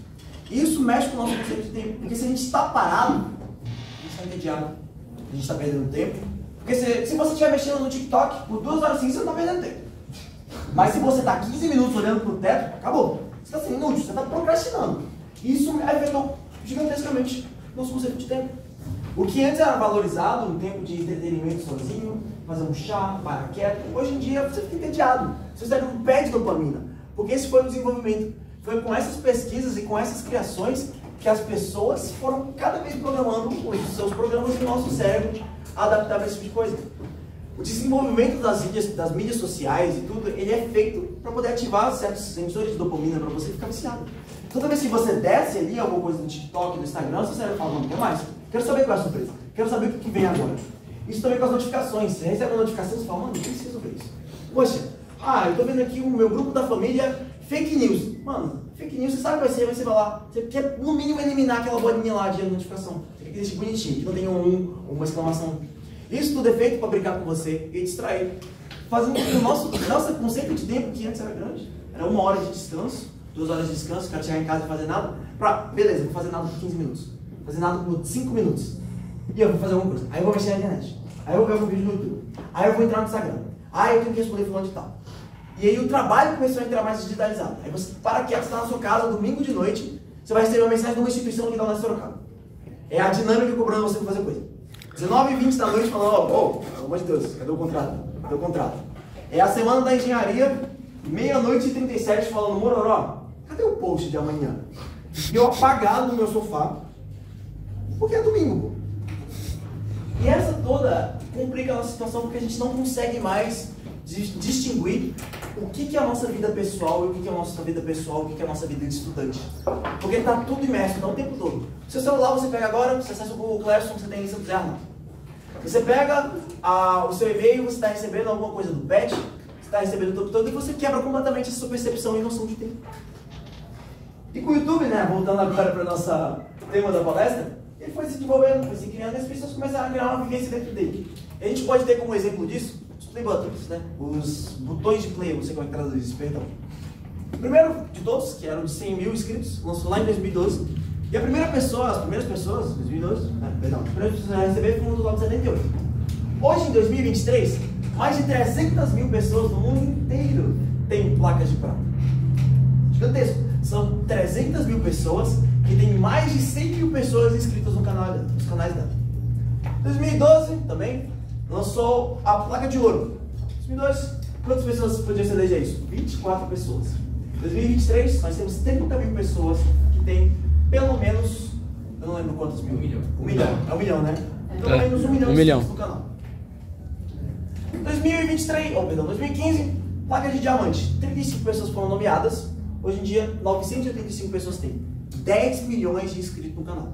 E isso mexe com o nosso conceito de tempo, porque se a gente está parado, a gente está entediado, a gente está perdendo tempo. Porque se você estiver mexendo no TikTok por 2 horas seguidas, você não está perdendo tempo. Mas se você está 15 minutos olhando para o teto, acabou. Você está sendo inútil, você está procrastinando. Isso afetou gigantescamente o nosso conceito de tempo. O que antes era valorizado, um tempo de entretenimento sozinho, fazer um chá, parar quieto, hoje em dia você fica entediado. Seu cérebro perde dopamina. Porque esse foi o desenvolvimento. Foi com essas pesquisas e com essas criações que as pessoas foram cada vez programando os seus programas no nosso cérebro adaptar para esse tipo de coisa. O desenvolvimento das mídias sociais e tudo, ele é feito para poder ativar certos sensores de dopamina para você ficar viciado. Toda vez que você desce ali alguma coisa no TikTok, no Instagram, seu cérebro fala, não, quer mais. Quero saber qual é a surpresa. Quero saber o que vem agora. Isso também com as notificações. Você recebe uma notificação e você fala, mano, não preciso ver isso. Poxa, eu tô vendo aqui o meu grupo da família, fake news. Mano, fake news, você sabe o que vai ser, você vai lá. Você quer, no mínimo, eliminar aquela bolinha lá de notificação. Você quer que deixe bonitinho, que não tenha uma exclamação. Isso tudo é feito para brincar com você e distrair. Fazendo com que o nosso conceito de tempo, que antes era grande, era 1 hora de descanso, 2 horas de descanso, quero chegar em casa e fazer nada, beleza, vou fazer nada por 15 minutos, vou fazer nada por 5 minutos, e eu vou fazer alguma coisa, aí eu vou mexer na internet, aí eu vou ver um vídeo no YouTube, aí eu vou entrar no Instagram, aí eu tenho que responder fulano de tal. E aí o trabalho começou a entrar mais digitalizado. Aí você para quieto, está na sua casa, domingo de noite, você vai receber uma mensagem de uma instituição que dá na Sorocaba. É a dinâmica cobrando você para fazer coisa. 19h20 da noite falando, pelo amor de Deus, cadê o contrato? Cadê o contrato? É a semana da engenharia, 00:37 falando, Mororó, cadê o post de amanhã? E eu apagado no meu sofá, porque é domingo, pô. E essa toda complica a nossa situação porque a gente não consegue mais distinguir o que é a nossa vida pessoal e o que é a nossa vida pessoal, o que é a nossa vida de estudante. Porque está tudo imerso, está o tempo todo. Seu celular você pega agora, você acessa o Google Classroom, você tem lista do Zé Armando. Você pega o seu e-mail, você está recebendo alguma coisa do PET, você está recebendo o tempo todo e você quebra completamente a sua percepção e noção de tempo. E com o YouTube, né, voltando agora para o nosso tema da palestra, ele foi se desenvolvendo, foi se criando e as pessoas começaram a criar uma vivência dentro dele. E a gente pode ter como exemplo disso os play buttons, né? Os botões de play, eu não sei como é que traduz isso, perdão. O primeiro de todos, que era o de 100 mil inscritos, lançou lá em 2012. E as primeiras pessoas, 2012, perdão, as primeiras pessoas a receber foram no top 78. Hoje, em 2023, mais de 300 mil pessoas no mundo inteiro têm placas de prata. Gigantesco. São 300 mil pessoas que têm mais de 100 mil pessoas inscritas nos canais dela. 2012 também lançou a placa de ouro. 2002, quantas pessoas podiam se eleger isso? 24 pessoas. 2023, nós temos 30 mil pessoas que têm pelo menos, eu não lembro quantos mil. 1 milhão. 1 milhão, é 1 milhão, né? Pelo menos 1 milhão de inscritos no canal. 2015, placa de diamante. 35 pessoas foram nomeadas. Hoje em dia, 985 pessoas têm. 10 milhões de inscritos no canal.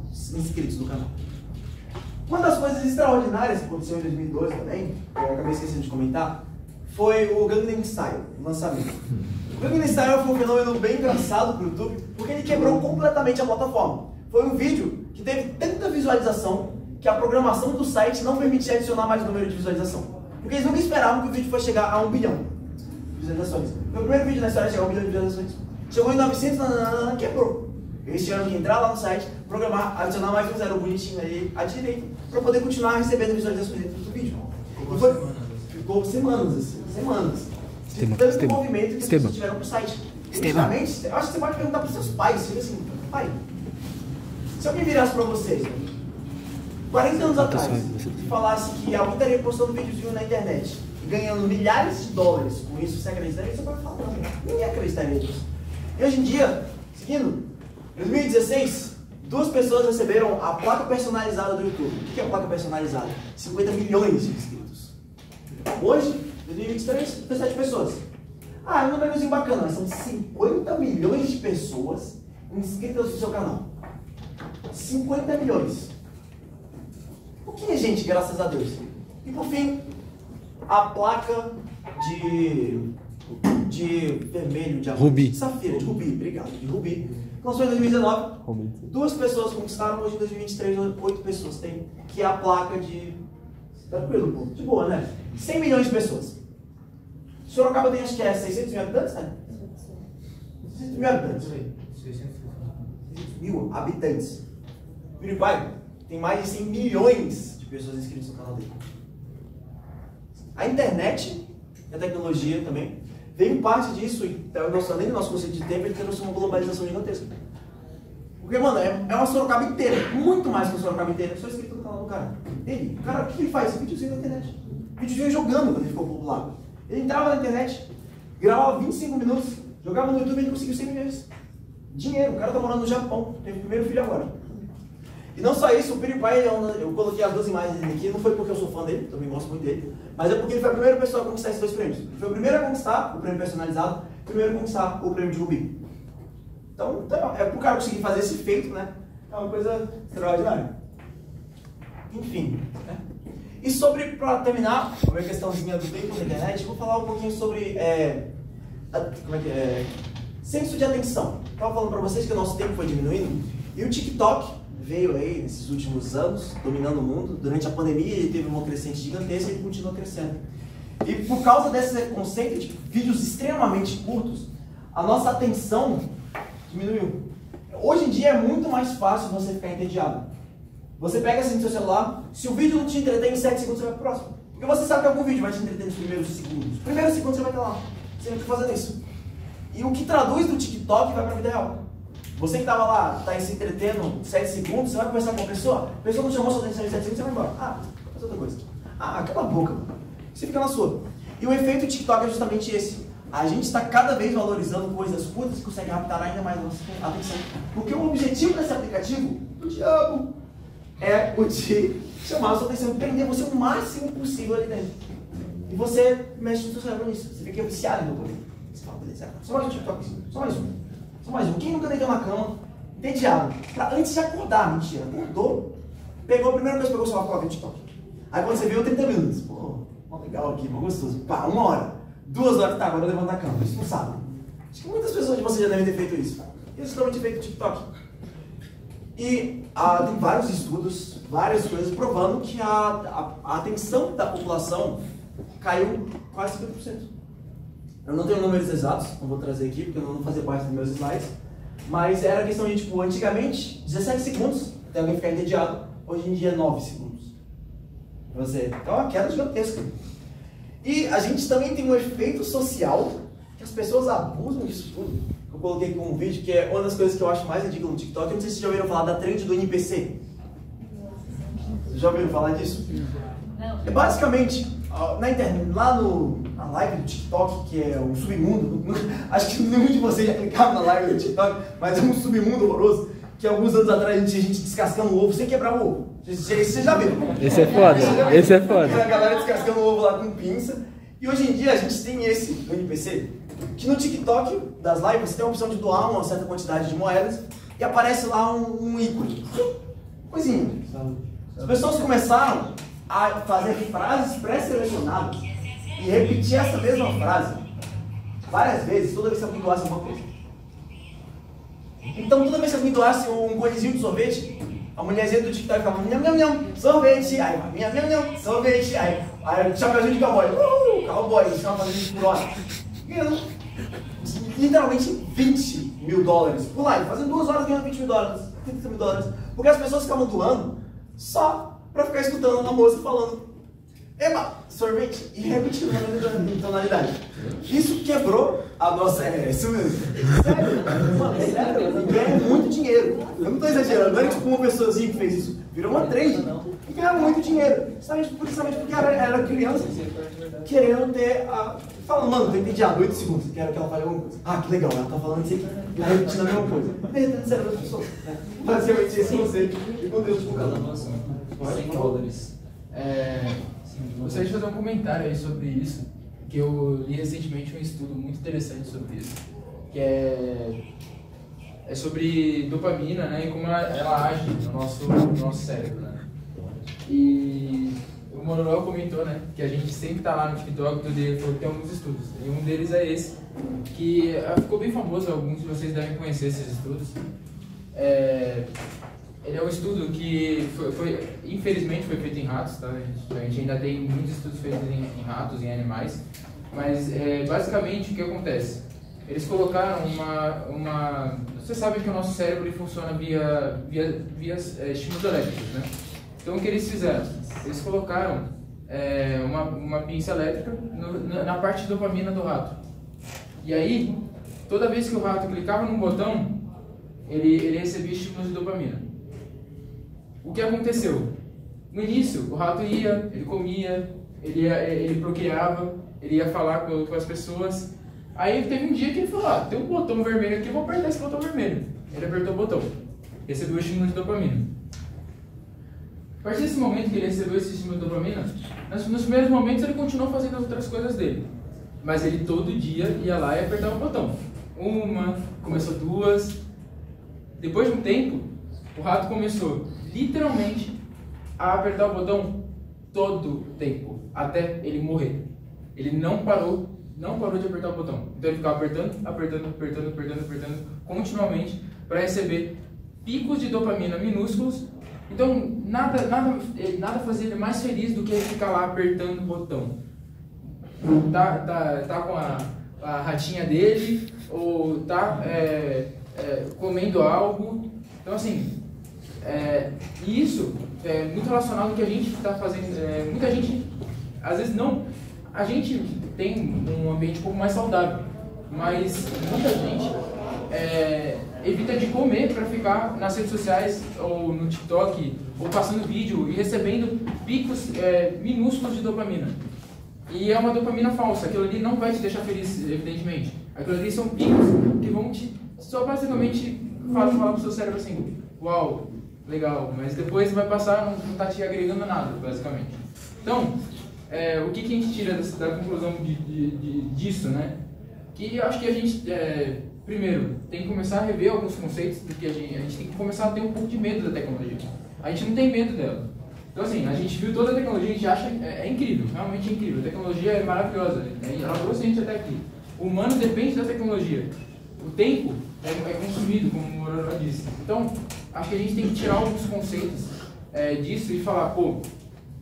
Uma das coisas extraordinárias que aconteceu em 2012 também, eu acabei esquecendo de comentar, foi o Gangnam Style, o lançamento. O Gangnam Style foi um fenômeno bem engraçado pro YouTube, porque ele quebrou completamente a plataforma. Foi um vídeo que teve tanta visualização que a programação do site não permitia adicionar mais número de visualização. Porque eles nunca esperavam que o vídeo fosse chegar a 1 bilhão de visualizações. Foi o primeiro vídeo na história a chegar a 1 bilhão de visualizações. Chegou em 900, quebrou. Eles tiveram que entrar lá no site, programar, adicionar mais um zero bonitinho aí à direita, para poder continuar recebendo visualizações dentro do vídeo. Ficou semanas, assim, semanas. Tanto movimento que as pessoas tiveram pro site. Justamente, eu acho que você pode perguntar para seus pais, tipo assim, pai, se alguém virasse para vocês, 40 anos atrás, e falasse que alguém estaria postando videozinho na internet e ganhando milhares de dólares com isso, você acreditaria? Você pode falar, não, ninguém acreditaria nisso. E hoje em dia, seguindo, em 2016, 2 pessoas receberam a placa personalizada do YouTube. O que é a placa personalizada? 50 milhões de inscritos. Hoje, 2023, 17 pessoas. Ah, é um númerozinho bacana, mas são 50 milhões de pessoas inscritas no seu canal. 50 milhões. Pouquinha gente, graças a Deus. E por fim, a placa de vermelho, de Rubi. De safira, de rubi, obrigado, de rubi. Lançou em 2019, 2 pessoas conquistaram, hoje em 2023, 8 pessoas tem, que é a placa de... Tranquilo, pô, de boa, né? 100 milhões de pessoas. Sorocaba tem, acho que é 600 mil habitantes, né? 600 mil habitantes, velho. 600 mil habitantes. PewDiePie tem mais de 100 milhões de pessoas inscritas no canal dele. A internet, a tecnologia também, veio parte disso, e além do nosso conceito de tempo, ele trouxe uma globalização gigantesca. Porque, mano, é uma Sorocaba inteira, muito mais que uma Sorocaba inteira, só inscrito no canal do cara. Ele, o cara, o que ele faz? Videozinho na internet. Videozinho jogando quando ele ficou popular. Ele entrava na internet, gravava 25 minutos, jogava no YouTube e ele conseguiu 100 milhões. Dinheiro, o cara tá morando no Japão, teve o primeiro filho agora. E não só isso, o PewDiePie, eu coloquei as 2 imagens dele aqui, não foi porque eu sou fã dele, também gosto muito dele, mas é porque ele foi a primeira pessoa a conquistar esses 2 prêmios. Ele foi o primeiro a conquistar o prêmio personalizado, o primeiro a conquistar o prêmio de Rubi. Então é pro cara conseguir fazer esse feito, né? É uma coisa extraordinária. Enfim, né? E sobre, para terminar, a minha questãozinha do tempo na internet, eu vou falar um pouquinho sobre senso de atenção. Estava falando para vocês que o nosso tempo foi diminuindo, e o TikTok veio aí nesses últimos anos, dominando o mundo. Durante a pandemia ele teve uma crescente gigantesca e ele continua crescendo. E por causa desse conceito de vídeos extremamente curtos, a nossa atenção diminuiu. Hoje em dia é muito mais fácil você ficar entediado. Você pega assim no seu celular, se o vídeo não te entretém em 7 segundos, você vai pro próximo. Porque você sabe que algum vídeo vai te entreter nos primeiros segundos. Nos primeiros segundos você vai estar lá, você não fica fazendo isso. E o que traduz do TikTok vai pra vida real. Você que estava lá, está se entretendo 7 segundos, você vai conversar com a pessoa não chamou sua atenção em 7 segundos, você vai embora. Ah, faz outra coisa. Ah, cala a boca, mano. Você fica na sua. E o efeito TikTok é justamente esse. A gente está cada vez valorizando coisas curtas que consegue raptar ainda mais a nossa atenção. Porque o objetivo desse aplicativo, do diabo, é o de chamar a sua atenção e prender você o máximo possível ali dentro. E você mexe no seu cérebro nisso. Você fica viciado no bagulho. Você fala, beleza, só mais um TikTok, só mais um. Só mais um. Quem nunca deitou na cama, entediado, antes de acordar, mentira, acordou, pegou a primeira coisa que pegou o celular e colocou no TikTok. Aí quando você viu, 30 minutos. Pô, legal aqui, gostoso. Pá, 1 hora, 2 horas, tá, agora eu levanto da cama. Isso não sabe. Acho que muitas pessoas de vocês já devem ter feito isso. Isso é totalmente feito no TikTok. E tem vários estudos, várias coisas provando que a atenção da população caiu quase 50%. Eu não tenho números exatos, não vou trazer aqui porque eu não vou fazer parte dos meus slides, mas era questão de, tipo, antigamente, 17 segundos até alguém ficar entediado, hoje em dia 9 segundos. Então é uma queda gigantesca. E a gente também tem um efeito social, que as pessoas abusam disso tudo. Eu coloquei aqui um vídeo que é uma das coisas que eu acho mais ridículo no TikTok. Eu não sei se vocês já ouviram falar da trend do NPC. Vocês já ouviram falar disso? Não. É basicamente, na internet, lá na live do TikTok, que é um submundo, acho que nenhum de vocês já clicava na live do TikTok, mas é um submundo horroroso, que alguns anos atrás a gente descascando o ovo sem quebrar o ovo. Vocês já viram? Esse é foda, esse é foda. A galera descascando o ovo lá com pinça. E hoje em dia a gente tem esse do NPC, que no TikTok das lives você tem a opção de doar uma certa quantidade de moedas e aparece lá um ícone. Coisinha. As pessoas começaram a fazer frases pré-selecionadas e repetir essa mesma frase várias vezes, toda vez que alguém doasse alguma coisa. Então, toda vez que alguém doasse um conezinho de sorvete, a mulherzinha do TikTok ficava nham, nham, nham, sorvete, aí vai, nham, nham, nham, sorvete, aí o chapeuzinho de cowboy, cowboy, eles estavam fazendo isso por hora. Ganhando literalmente $20 mil por live, fazendo 2 horas ganhando $20 mil, $30 mil, porque as pessoas ficavam doando só pra ficar escutando a moça falando eba, sorvete, e repetindo na tonalidade. Isso quebrou a nossa... isso mesmo. Sério, mano, sério. E ganha muito dinheiro. Eu não tô exagerando, não era tipo uma pessoazinha que fez isso. Virou uma trend. E ganhava muito dinheiro. Justamente porque era criança querendo ter a... Falando, mano, eu entendi 8 segundos. Quero que ela fale alguma coisa. Ah, que legal, ela tá falando isso aqui. E ela repetindo a mesma coisa. Perdendo o cérebro das pessoas. Né? Basicamente esse conceito. E com Deus, tipo, cada $100. Gostaria de fazer um comentário aí sobre isso, que eu li recentemente um estudo muito interessante sobre isso, que é sobre dopamina, né, e como ela age no nosso cérebro, né. E o Mororó comentou, né, que a gente sempre está lá no TikTok, todo dia falou que tem alguns estudos, e um deles é esse, que ficou bem famoso, alguns de vocês devem conhecer esses estudos. Ele é um estudo que infelizmente foi feito em ratos, tá? A gente ainda tem muitos estudos feitos em ratos, em animais, mas basicamente o que acontece? Eles colocaram uma... Você sabe que o nosso cérebro ele funciona via estímulos elétricos, né? Então o que eles fizeram? Eles colocaram uma pinça elétrica na parte de dopamina do rato. E aí, toda vez que o rato clicava num botão, ele recebia estímulos de dopamina. O que aconteceu? No início, o rato ia, ele comia, ele procriava, ele ia falar com as pessoas. Aí teve um dia que ele falou, tem um botão vermelho aqui, eu vou apertar esse botão vermelho. Ele apertou o botão, recebeu o estímulo de dopamina. A partir desse momento que ele recebeu esse estímulo de dopamina, nos primeiros momentos ele continuou fazendo as outras coisas dele. Mas ele todo dia ia lá e apertava o botão. Começou 2. Depois de um tempo, o rato começou literalmente a apertar o botão todo o tempo, até ele morrer. Ele não parou de apertar o botão. Então ele ficava apertando continuamente para receber picos de dopamina minúsculos. Então nada fazia ele mais feliz do que ele ficar lá apertando o botão. Tá com a ratinha dele, ou tá comendo algo. Então assim, isso é muito relacionado ao que a gente está fazendo. Muita gente, às vezes não, a gente tem um ambiente um pouco mais saudável, mas muita gente evita de comer para ficar nas redes sociais ou no TikTok ou passando vídeo e recebendo picos minúsculos de dopamina. E é uma dopamina falsa, aquilo ali não vai te deixar feliz, evidentemente. Aquilo ali são picos que vão só basicamente falar pro seu cérebro assim, uau, legal, mas depois vai passar, não tá te agregando nada, basicamente. Então, o que a gente tira da conclusão disso, né? Que eu acho que a gente, primeiro, tem que começar a rever alguns conceitos, porque a gente tem que começar a ter um pouco de medo da tecnologia. A gente não tem medo dela. Então assim, a gente viu toda a tecnologia, a gente acha incrível, realmente incrível. A tecnologia é maravilhosa, ela trouxe a gente até aqui. O humano depende da tecnologia. O tempo é consumido, como o Mororó disse. Então, acho que a gente tem que tirar alguns conceitos disso e falar, pô,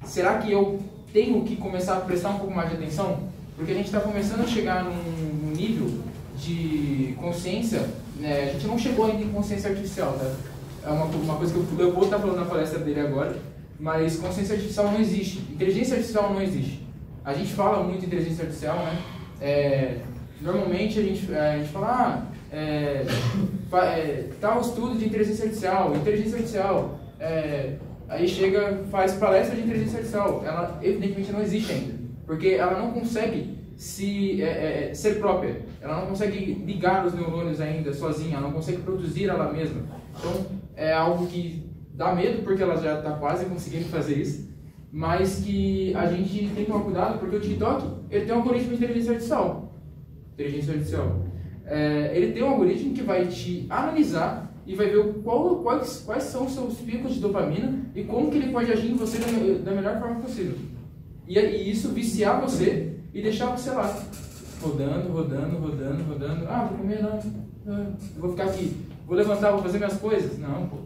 será que eu tenho que começar a prestar um pouco mais de atenção? Porque a gente está começando a chegar num nível de consciência, a gente não chegou ainda em consciência artificial, tá? É uma coisa que eu vou estar falando na palestra dele agora, mas consciência artificial não existe, inteligência artificial não existe. A gente fala muito em inteligência artificial, né? Normalmente a gente fala, tal estudo de inteligência artificial, aí chega, faz palestra de inteligência artificial, ela evidentemente não existe ainda, porque ela não consegue ser própria, ela não consegue ligar os neurônios ainda sozinha, ela não consegue produzir ela mesma. Então é algo que dá medo, porque ela já está quase conseguindo fazer isso, mas que a gente tem que tomar cuidado, porque o TikTok ele tem um algoritmo de inteligência artificial. Ele tem um algoritmo que vai te analisar e vai ver quais são os seus picos de dopamina e como que ele pode agir em você da melhor forma possível. E isso viciar você e deixava, sei lá, rodando. Ah, vou comer, não, vou ficar aqui, vou levantar, vou fazer minhas coisas. Não, pô.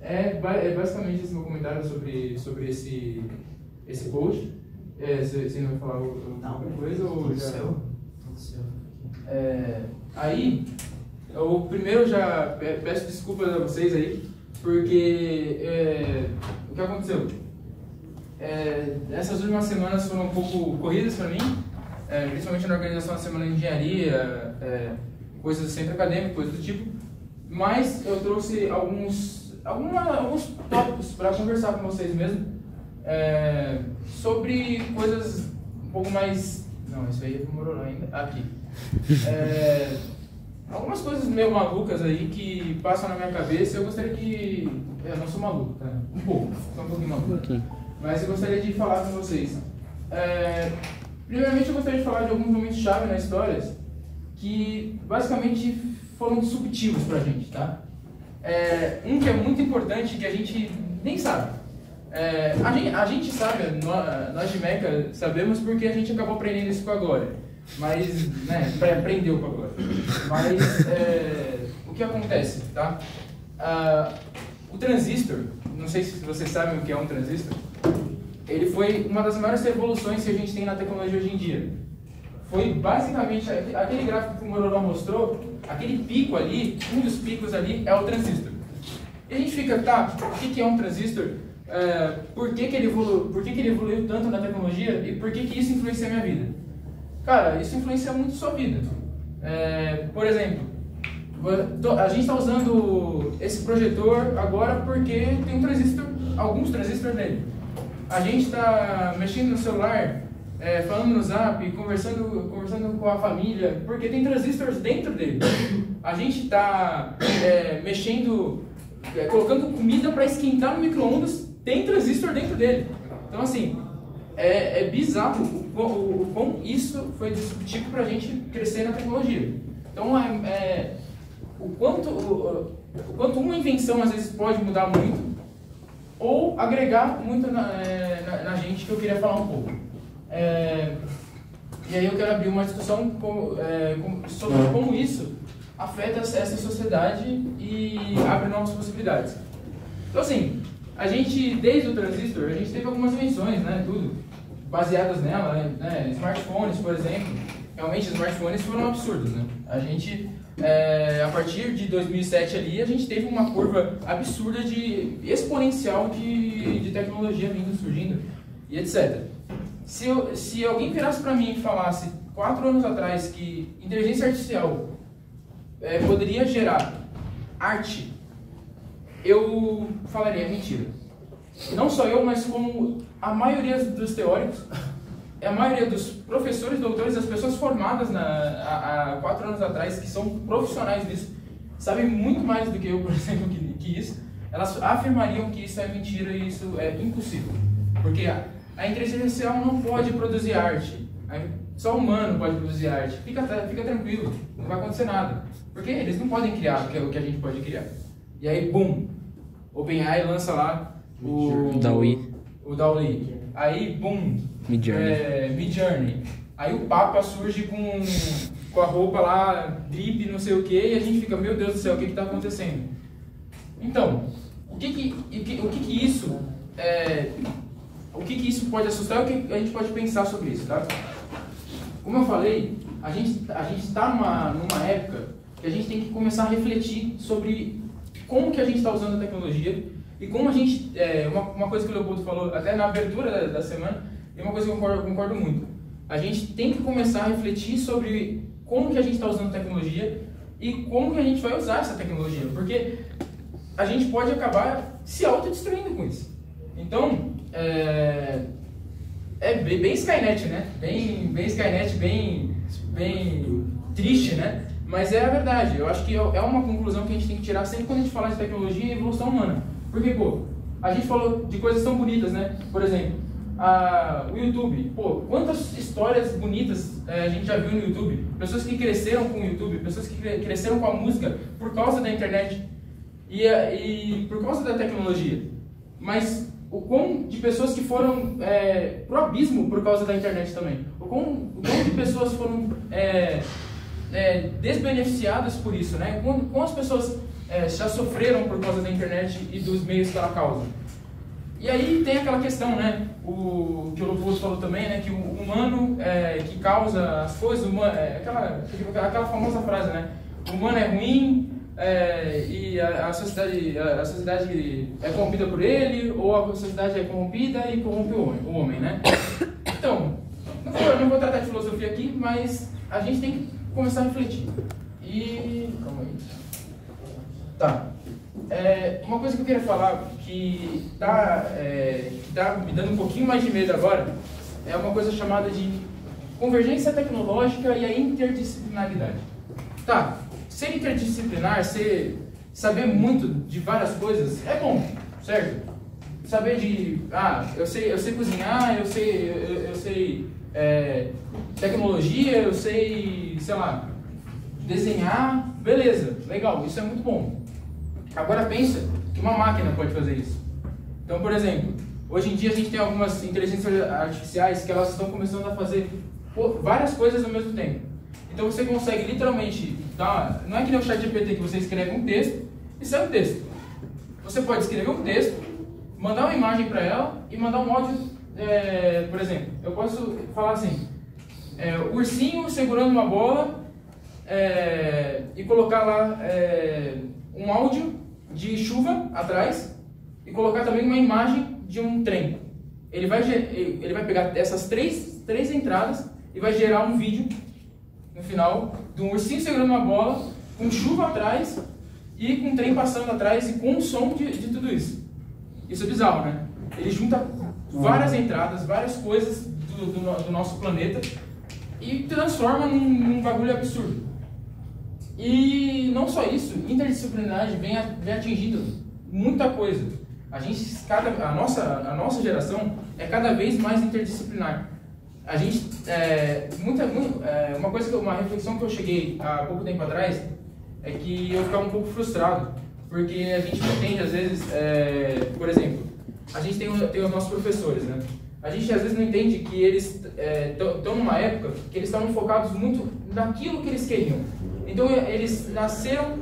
É basicamente esse meu comentário sobre esse post. Você não vai falar alguma coisa ou já? Aí, eu primeiro já peço desculpas a vocês aí, porque o que aconteceu? Essas últimas semanas foram um pouco corridas para mim, principalmente na organização da Semana de Engenharia, coisas do centro acadêmico, coisas do tipo, mas eu trouxe alguns tópicos para conversar com vocês mesmo, sobre coisas um pouco mais... Não, isso aí demorou ainda. Aqui. Algumas coisas meio malucas aí que passam na minha cabeça. Eu gostaria que... Eu não sou maluco, tá? Um pouco. Sou um pouquinho maluco. Mas eu gostaria de falar com vocês. Primeiramente, eu gostaria de falar de alguns momentos-chave na história que, basicamente, foram subtivos pra gente, tá? Um que é muito importante, que a gente nem sabe. A gente sabe, nós de Meca sabemos porque a gente acabou aprendendo isso com a Glória. Mas, né, aprendeu com a Glória. Mas, o que acontece, tá? O transistor, não sei se vocês sabem o que é um transistor, ele foi uma das maiores revoluções que a gente tem na tecnologia hoje em dia. Foi basicamente, aquele gráfico que o Mororó mostrou, aquele pico ali, um dos picos ali é o transistor. E a gente fica, tá, o que é um transistor? Por que ele evoluiu tanto na tecnologia e por que isso influencia a minha vida? Cara, isso influencia muito a sua vida. Por exemplo, a gente está usando esse projetor agora porque tem um transistor, alguns transistores nele. A gente está mexendo no celular, falando no Zap, conversando com a família, porque tem transistores dentro dele. A gente está mexendo, colocando comida para esquentar no micro-ondas, tem transistor dentro dele. Então, assim, é bizarro o quão isso foi disruptivo para a gente crescer na tecnologia. Então, o quanto uma invenção às vezes pode mudar muito ou agregar muito na gente, que eu queria falar um pouco. E aí eu quero abrir uma discussão sobre como isso afeta essa sociedade e abre novas possibilidades. Então, assim, a gente, desde o transistor, a gente teve algumas invenções, né, tudo, baseadas nela, né, smartphones, por exemplo. Realmente, os smartphones foram absurdos, né? A gente, a partir de 2007 ali, a gente teve uma curva absurda exponencial de tecnologia vindo, surgindo, e etc. Se alguém virasse para mim e falasse, 4 anos atrás, que inteligência artificial poderia gerar arte, eu falaria mentira. Não só eu, mas como a maioria dos teóricos, a maioria dos professores, doutores, as pessoas formadas há 4 anos atrás, que são profissionais disso, sabem muito mais do que eu, por exemplo, que isso. Elas afirmariam que isso é mentira e isso é impossível. Porque a inteligência artificial não pode produzir arte. Só o humano pode produzir arte. Fica tranquilo, não vai acontecer nada. Porque eles não podem criar o que a gente pode criar. E aí, boom, OpenAI lança lá o DALL-E. Aí, boom, Midjourney. Aí o Papa surge com a roupa lá, drip, não sei o que, e a gente fica, meu Deus do céu, o que está acontecendo? Então, o que isso pode assustar e o que a gente pode pensar sobre isso, tá? Como eu falei, a gente está numa época que a gente tem que começar a refletir sobre como que a gente está usando a tecnologia e como a gente... uma coisa que o Leopoldo falou até na abertura da semana, e uma coisa que eu concordo muito. A gente tem que começar a refletir sobre como que a gente está usando a tecnologia e como que a gente vai usar essa tecnologia, porque a gente pode acabar se autodestruindo com isso. Então, bem Skynet, né? Bem Skynet, bem triste, né? Mas é a verdade. Eu acho que é uma conclusão que a gente tem que tirar sempre quando a gente fala de tecnologia e evolução humana. Porque, pô, a gente falou de coisas tão bonitas, né? Por exemplo, o YouTube. Pô, quantas histórias bonitas a gente já viu no YouTube? Pessoas que cresceram com o YouTube, pessoas que cresceram com a música por causa da internet e por causa da tecnologia. Mas o quão de pessoas que foram pro abismo por causa da internet também. O quanto de pessoas foram desbeneficiadas por isso, né? Quantas pessoas já sofreram por causa da internet e dos meios que ela causa. E aí tem aquela questão, né? Que o Loposo falou também, né? Que o humano que causa as coisas, aquela famosa frase, né? O humano é ruim e a sociedade é corrompida por ele, ou a sociedade é corrompida e corrompe o homem, né? Então, eu não vou tratar de filosofia aqui, mas a gente tem que começar a refletir. E... calma aí. Tá. Uma coisa que eu queria falar que tá me dando um pouquinho mais de medo agora é uma coisa chamada de convergência tecnológica e a interdisciplinaridade. Tá, ser interdisciplinar, saber muito de várias coisas é bom, certo? Saber eu sei cozinhar, eu sei tecnologia, eu sei, sei lá, desenhar, beleza, legal, isso é muito bom. Agora pensa que uma máquina pode fazer isso. Então, por exemplo, hoje em dia a gente tem algumas inteligências artificiais que elas estão começando a fazer várias coisas ao mesmo tempo. Então você consegue literalmente, não é que nem o ChatGPT que você escreve um texto e sai um texto. Você pode escrever um texto, mandar uma imagem para ela e mandar um áudio, por exemplo, eu posso falar assim, ursinho segurando uma bola e colocar lá um áudio de chuva atrás e colocar também uma imagem de um trem. Ele vai pegar essas três entradas e vai gerar um vídeo no final de um ursinho segurando uma bola, com chuva atrás e com um trem passando atrás e com o som de tudo isso. Isso é bizarro, né? Ele junta várias entradas, várias coisas do nosso planeta e transforma num bagulho absurdo. E não só isso, interdisciplinaridade vem atingindo muita coisa. A nossa geração é cada vez mais interdisciplinar. A gente, uma reflexão que eu cheguei há pouco tempo atrás é que eu ficava um pouco frustrado, porque a gente não entende às vezes, por exemplo, a gente tem os nossos professores, né? A gente às vezes não entende que eles estão numa época que eles estavam focados muito naquilo que eles queriam. Então eles nasceram,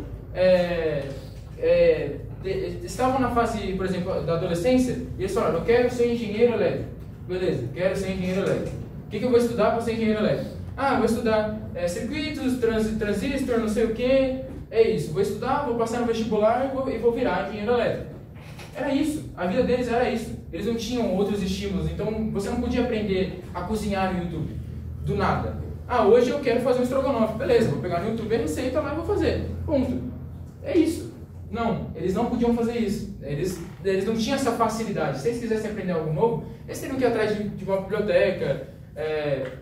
estavam na fase, por exemplo, da adolescência, e eles falaram, eu quero ser engenheiro elétrico. Beleza, quero ser engenheiro elétrico. O que eu vou estudar para ser engenheiro elétrico? Vou estudar circuitos, transistor, não sei o que, é isso. Vou estudar, vou passar no vestibular e vou virar engenheiro elétrico. Era isso, a vida deles era isso. Eles não tinham outros estímulos, então você não podia aprender a cozinhar no YouTube, do nada. Hoje eu quero fazer um estrogonofe. Beleza, vou pegar no YouTube a receita lá e vou fazer. Ponto. É isso. Não, eles não podiam fazer isso. Eles não tinham essa facilidade. Se eles quisessem aprender algo novo, eles teriam que ir atrás de uma biblioteca,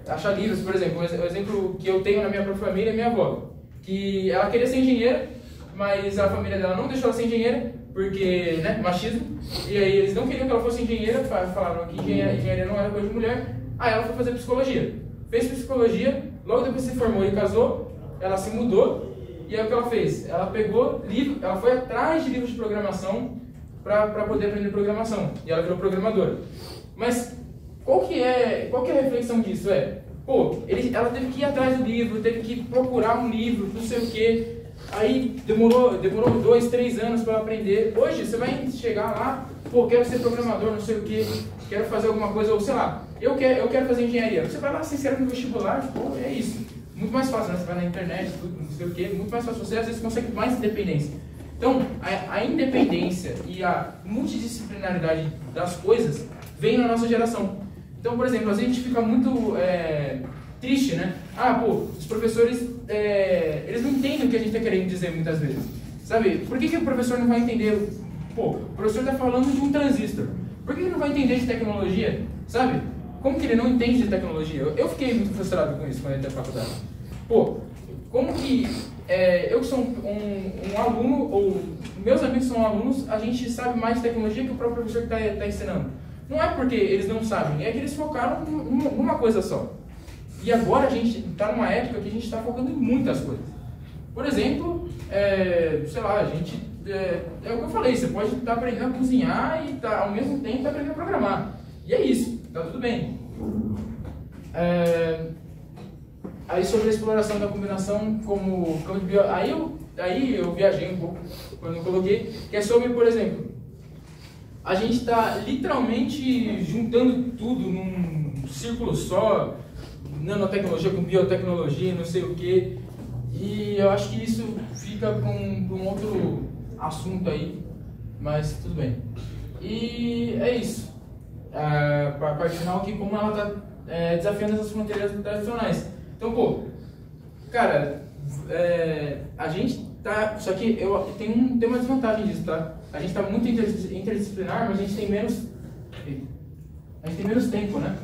achar livros, por exemplo. O exemplo que eu tenho na minha própria família é minha avó, que ela queria ser engenheira, mas a família dela não deixou ela ser engenheira, porque, né, machismo. E aí eles não queriam que ela fosse engenheira, falaram que engenharia não era coisa de mulher. Aí ela foi fazer psicologia. Fez psicologia, logo depois se formou e casou, ela se mudou, e aí o que ela fez? Ela pegou livro, ela foi atrás de livros de programação para poder aprender programação, e ela virou programadora. Mas qual que é a reflexão disso? Ela teve que ir atrás do livro, teve que procurar um livro, não sei o quê, aí demorou 2, 3 anos para aprender. Hoje você vai chegar lá, quero ser programador, não sei o quê, quero fazer alguma coisa, ou sei lá, eu quero fazer engenharia. Você vai lá, se inscreve no vestibular, é isso. Muito mais fácil, né? Você vai na internet, tudo, não sei o quê, muito mais fácil. Você às vezes consegue mais independência. Então, a independência e a multidisciplinaridade das coisas vem na nossa geração. Então, por exemplo, às vezes a gente fica muito triste, né? Os professores, eles não entendem o que a gente está querendo dizer muitas vezes. Sabe, por que o professor não vai entender? O professor está falando de um transistor. Por que ele não vai entender de tecnologia? Sabe? Como que ele não entende de tecnologia? Eu fiquei muito frustrado com isso quando eu entrei na faculdade. Como que eu que sou um aluno, ou meus amigos são alunos, a gente sabe mais de tecnologia que o próprio professor que está ensinando? Não é porque eles não sabem, é que eles focaram numa coisa só. E agora a gente está numa época que a gente está focando em muitas coisas. Por exemplo, sei lá, a gente... é o que eu falei, você pode estar aprendendo a cozinhar e ao mesmo tempo aprendendo a programar. E é isso, tá tudo bem. Aí sobre a exploração da combinação como campo de bio... aí eu viajei um pouco quando eu coloquei, que é sobre, por exemplo, a gente está literalmente juntando tudo num círculo só, nanotecnologia com biotecnologia, não sei o que, e eu acho que isso fica para um outro assunto aí, mas tudo bem. E é isso. A parte final aqui, como ela está desafiando essas fronteiras tradicionais. Então, pô, cara, a gente tá... Só que tem uma desvantagem disso, tá? A gente tá muito interdisciplinar, mas a gente tem menos tempo, né?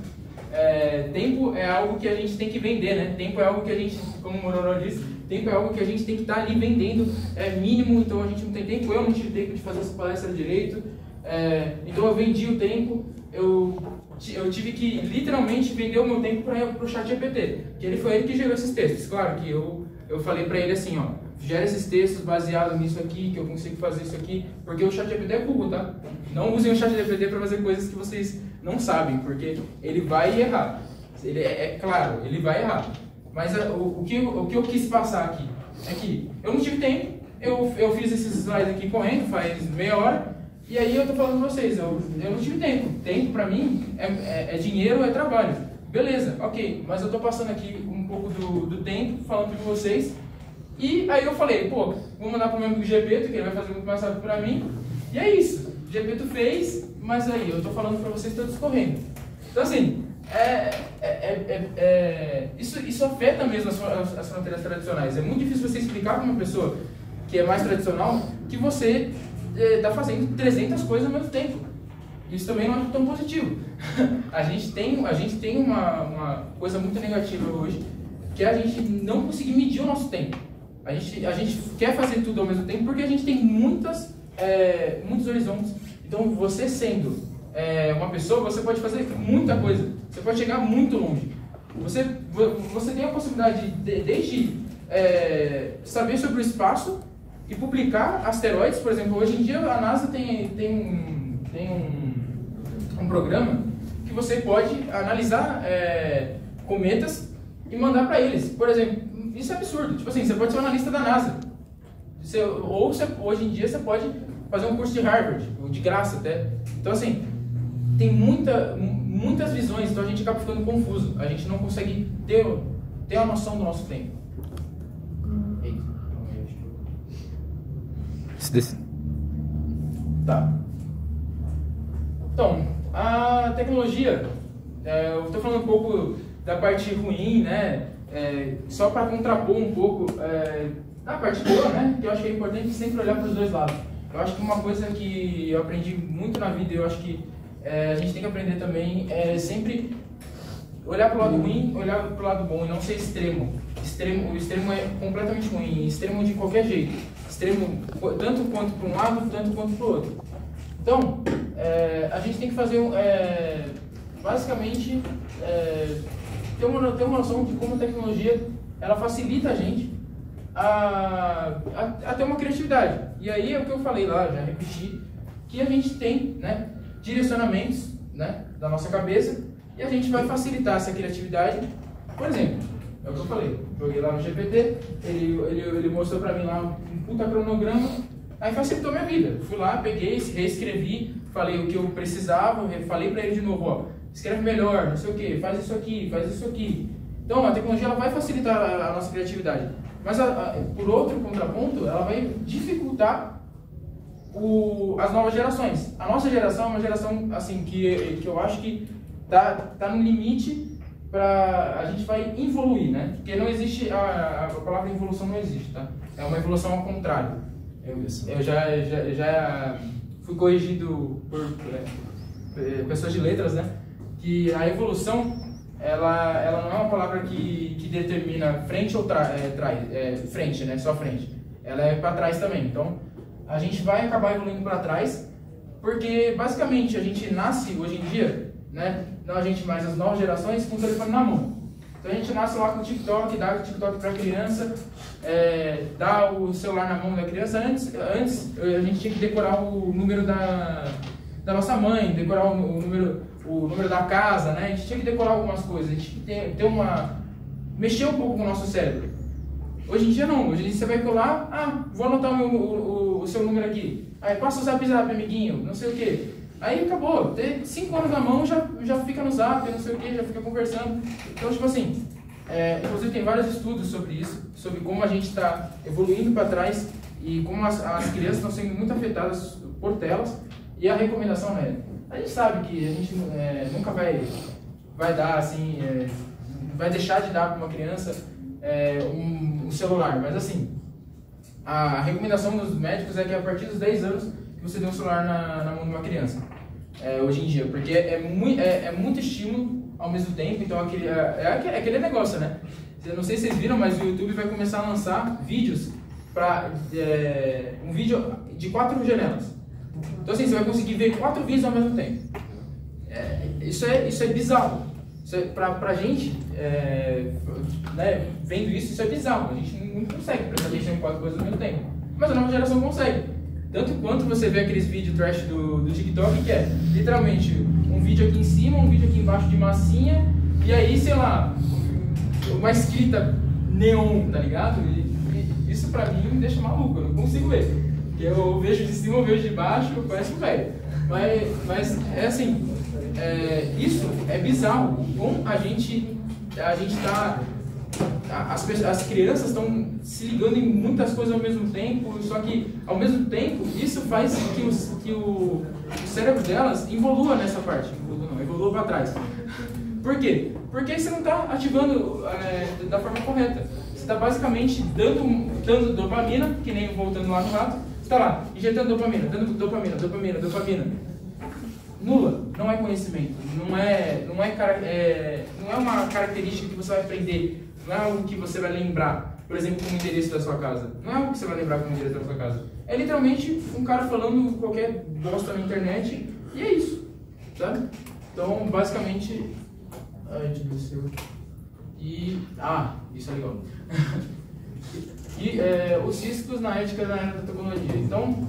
Tempo é algo que a gente tem que vender, né? Tempo é algo que a gente, como o Mororó disse, tempo é algo que a gente tem que estar ali vendendo, mínimo, então a gente não tem tempo. Eu não tive tempo de fazer essa palestra direito, então eu vendi o tempo, eu tive que literalmente vender o meu tempo para o ChatGPT, que foi ele que gerou esses textos. Claro que eu falei para ele assim, ó, gera esses textos baseado nisso aqui, que eu consigo fazer isso aqui, porque o ChatGPT é burro, tá? Não usem o ChatGPT para fazer coisas que vocês não sabem, porque ele vai errar. Claro, ele vai errar. Mas o que eu quis passar aqui é que eu não tive tempo, eu fiz esses slides aqui correndo, faz meia hora, e aí eu tô falando pra vocês, eu não tive tempo. Tempo pra mim é dinheiro, é trabalho. Beleza, ok, mas eu tô passando aqui um pouco do tempo, falando com vocês, e aí eu falei, pô, vou mandar pro meu amigo Gepeto, que ele vai fazer muito mais rápido pra mim, e é isso. O Gepeto fez, mas aí eu tô falando pra vocês todos correndo. Então assim, isso afeta mesmo as fronteiras tradicionais. É muito difícil você explicar para uma pessoa que é mais tradicional que você está fazendo 300 coisas ao mesmo tempo. Isso também não é tão positivo. A gente tem uma coisa muito negativa hoje, que é a gente não conseguir medir o nosso tempo. A gente quer fazer tudo ao mesmo tempo porque a gente tem muitos horizontes. Então, você sendo uma pessoa, você pode fazer muita coisa. Você pode chegar muito longe. Você tem a possibilidade de desde saber sobre o espaço e publicar asteroides. Por exemplo, hoje em dia a NASA tem um programa que você pode analisar cometas e mandar para eles. Por exemplo, isso é absurdo. Tipo assim, você pode ser um analista da NASA. Hoje em dia você pode fazer um curso de Harvard, de graça até. Então assim, tem muitas visões, então a gente acaba ficando confuso. A gente não consegue ter a noção do nosso tempo. Tá. Então, a tecnologia, eu estou falando um pouco da parte ruim, né? Só para contrapor um pouco da parte boa, né? Que eu acho que é importante sempre olhar para os dois lados. Eu acho que uma coisa que eu aprendi muito na vida, eu acho que a gente tem que aprender também sempre olhar para o lado ruim, olhar para o lado bom e não ser extremo. O extremo é completamente ruim, extremo de qualquer jeito. Extremo tanto quanto para um lado, tanto quanto para o outro. Então, a gente tem que fazer, basicamente, ter uma noção de como a tecnologia ela facilita a gente a ter uma criatividade. E aí é o que eu falei lá, já repeti, que a gente tem, né, direcionamentos, né, da nossa cabeça e a gente vai facilitar essa criatividade. Por exemplo, é o que eu falei, joguei lá no GPT, ele mostrou pra mim lá um puta cronograma, aí facilitou minha vida. Fui lá, peguei, reescrevi, falei o que eu precisava, falei pra ele de novo, ó, escreve melhor, não sei o que, faz isso aqui, faz isso aqui. Então a tecnologia ela vai facilitar a nossa criatividade, mas por outro contraponto, ela vai dificultar as novas gerações. A nossa geração é uma geração assim, que eu acho que tá no limite para a gente vai evoluir, né? Porque não existe, a palavra evolução não existe, tá? É uma evolução ao contrário. Eu já fui corrigido por pessoas de letras, né? Que a evolução, ela não é uma palavra que determina frente ou trás, frente, né? Só frente. Ela é para trás também. Então, a gente vai acabar evoluindo para trás, porque basicamente a gente nasce hoje em dia, né? Não a gente, mas as novas gerações com o telefone na mão. Então a gente nasce lá com o TikTok, dá o TikTok para a criança, dá o celular na mão da criança. Antes a gente tinha que decorar o número da nossa mãe, decorar o número da casa, né? A gente tinha que decorar algumas coisas, a gente tinha que ter mexer um pouco com o nosso cérebro. Hoje em dia não, hoje em dia você vai colar, vou anotar o seu número aqui, aí passa o zap, amiguinho, não sei o que. Aí acabou, ter 5 anos na mão já fica no zap, não sei o que, já fica conversando. Então, tipo assim, inclusive tem vários estudos sobre isso, sobre como a gente está evoluindo para trás e como as crianças estão sendo muito afetadas por telas. E a recomendação é, a gente sabe que a gente nunca vai dar assim, vai deixar de dar para uma criança um celular, mas assim, a recomendação dos médicos é que a partir dos 10 anos que você dê um celular na mão de uma criança, hoje em dia, porque é muito estímulo ao mesmo tempo, então aquele negócio, né? Eu não sei se vocês viram, mas o YouTube vai começar a lançar vídeos para um vídeo de 4 janelas. Então assim, você vai conseguir ver 4 vídeos ao mesmo tempo. Isso é bizarro. Pra gente, né, vendo isso é bizarro. A gente não consegue prestar atenção em 4 coisas ao mesmo tempo. Mas a nova geração consegue. Tanto quanto você vê aqueles vídeos trash do TikTok, que é literalmente um vídeo aqui em cima, um vídeo aqui embaixo de massinha, e aí, sei lá, uma escrita neon, tá ligado? E isso pra mim me deixa maluco, eu não consigo ver. Porque eu vejo de cima, eu vejo de baixo, parece um velho. Mas é assim, isso é bizarro. Como a gente tá... As crianças estão se ligando em muitas coisas ao mesmo tempo, só que ao mesmo tempo isso faz que o cérebro delas evolua nessa parte, evolua para trás. Por quê? Porque você não está ativando da forma correta. Você está basicamente dando dopamina, que nem voltando lá no rato, você está lá injetando dopamina, dando dopamina. Nula, não é conhecimento, não é uma característica que você vai aprender. Não é algo que você vai lembrar, por exemplo, como o endereço da sua casa. Não é algo que você vai lembrar como o endereço da sua casa. É literalmente um cara falando qualquer bosta na internet e é isso, sabe? Então, basicamente... Ai, deixa eu ver se eu... isso é legal. Os riscos na ética da área da tecnologia. Então,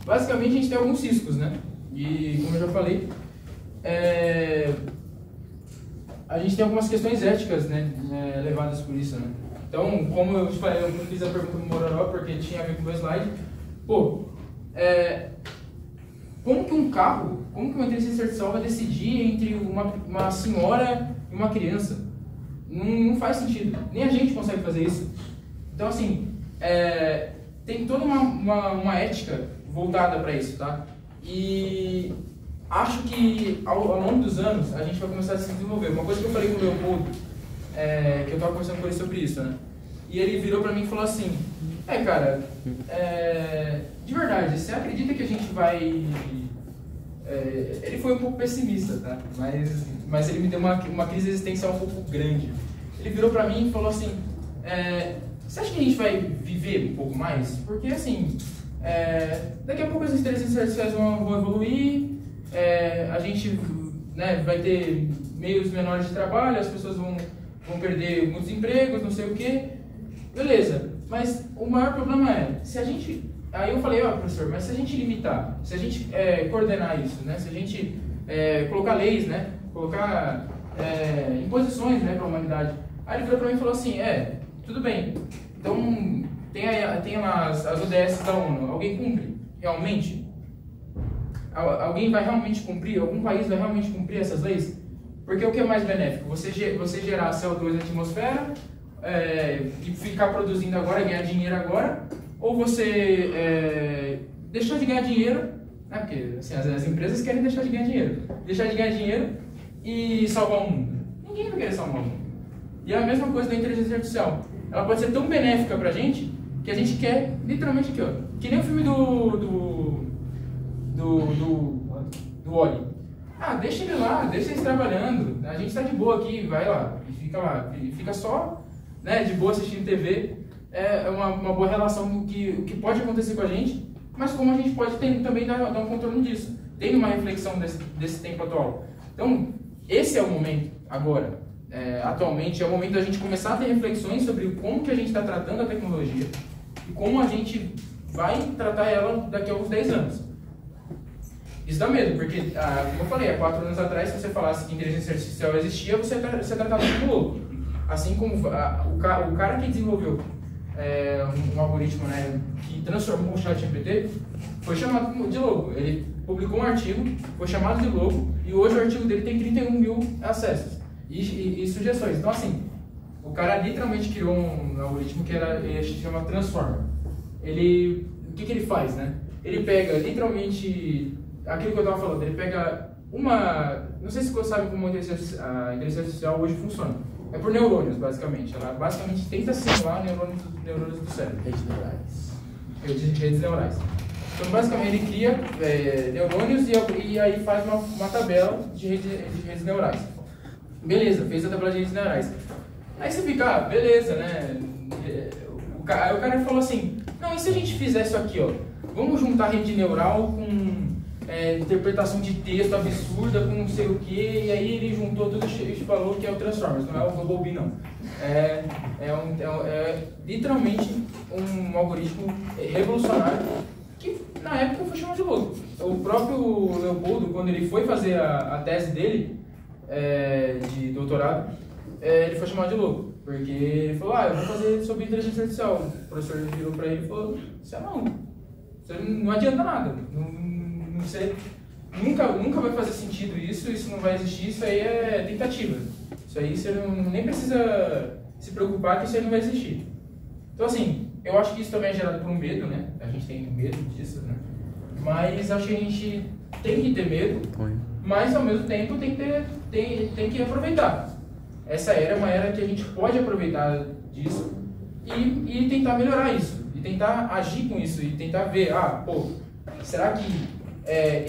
basicamente a gente tem alguns riscos, né? E, como eu já falei, a gente tem algumas questões éticas, né, levadas por isso, né? Então, como eu falei, eu fiz a pergunta do Mororó porque tinha a ver com o meu slide. Pô, como que uma inteligência artificial vai decidir entre uma senhora e uma criança? Não faz sentido. Nem a gente consegue fazer isso. Então, assim, tem toda uma ética voltada para isso, tá? E acho que ao longo dos anos a gente vai começar a se desenvolver. Uma coisa que eu falei com o Leopoldo, que eu estava conversando com ele sobre isso, né? E ele virou para mim e falou assim, cara, de verdade, você acredita que a gente vai... ele foi um pouco pessimista, tá? Mas ele me deu uma crise existencial um pouco grande. Ele virou para mim e falou assim, você acha que a gente vai viver um pouco mais? Porque assim, daqui a pouco as inteligências artificiais vão evoluir, a gente, né, vai ter meios menores de trabalho, as pessoas vão perder muitos empregos, não sei o que, beleza, mas o maior problema se a gente, aí eu falei, professor, mas se a gente limitar, se a gente coordenar isso, né, se a gente colocar leis, né, colocar imposições, né, para a humanidade, aí ele virou para mim e falou assim, tudo bem, então tem lá as ODS da ONU, alguém cumpre realmente? Alguém vai realmente cumprir? Algum país vai realmente cumprir essas leis? Porque o que é mais benéfico? Você gerar CO2 na atmosfera e ficar produzindo agora e ganhar dinheiro agora? Ou você deixar de ganhar dinheiro, né? Porque assim, as empresas querem deixar de ganhar dinheiro e salvar o mundo. Ninguém vai querer salvar o mundo. E é a mesma coisa da inteligência artificial. Ela pode ser tão benéfica pra gente que a gente quer, literalmente aqui, ó, que nem o filme do Wall-E. Deixa ele lá, deixa eles trabalhando, a gente está de boa aqui, vai lá, e fica só, né, de boa assistindo TV. É uma boa relação do que pode acontecer com a gente, mas como a gente pode também dar um contorno disso, tendo uma reflexão desse tempo atual. Então, esse é o momento agora, atualmente, é o momento da gente começar a ter reflexões sobre como que a gente está tratando a tecnologia e como a gente vai tratar ela daqui a uns 10 anos. Isso dá medo, porque, como eu falei, há 4 anos atrás, se você falasse que inteligência artificial existia, você é tratado como louco. assim como o cara que desenvolveu um algoritmo, né, que transformou o ChatGPT, foi chamado de louco. Ele publicou um artigo, foi chamado de louco, e hoje o artigo dele tem 31 mil acessos e sugestões. Então, assim, o cara literalmente criou um algoritmo que ele se chama Transformer. O que ele faz, né? Ele pega literalmente aquilo que eu estava falando, ele pega não sei se você sabe como a inteligência artificial hoje funciona. É por neurônios, basicamente. Ela basicamente tenta simular neurônios do cérebro. Redes neurais. Então, basicamente, ele cria neurônios e aí faz uma tabela de redes neurais. Beleza, fez a tabela de redes neurais. Aí você fica, beleza, né? Aí o cara falou assim, não, e se a gente fizer isso aqui, ó? Vamos juntar rede neural com interpretação de texto absurda, com não sei o que, e aí ele juntou tudo e falou que é o Transformers, não é o Bumblebee, não. É literalmente um algoritmo revolucionário que na época foi chamado de louco. O próprio Leopoldo, quando ele foi fazer a tese dele de doutorado, ele foi chamado de louco, porque ele falou, eu vou fazer sobre inteligência artificial. O professor virou para ele e falou, você não adianta nada, você nunca vai fazer sentido isso não vai existir, isso aí é tentativa. Isso aí você nem precisa se preocupar que isso aí não vai existir. Então, assim, eu acho que isso também é gerado por um medo, né? A gente tem medo disso, né? Mas acho que a gente tem que ter medo, mas ao mesmo tempo tem que aproveitar. Essa era uma era que a gente pode aproveitar disso e tentar melhorar isso, e tentar agir com isso, e tentar ver, será que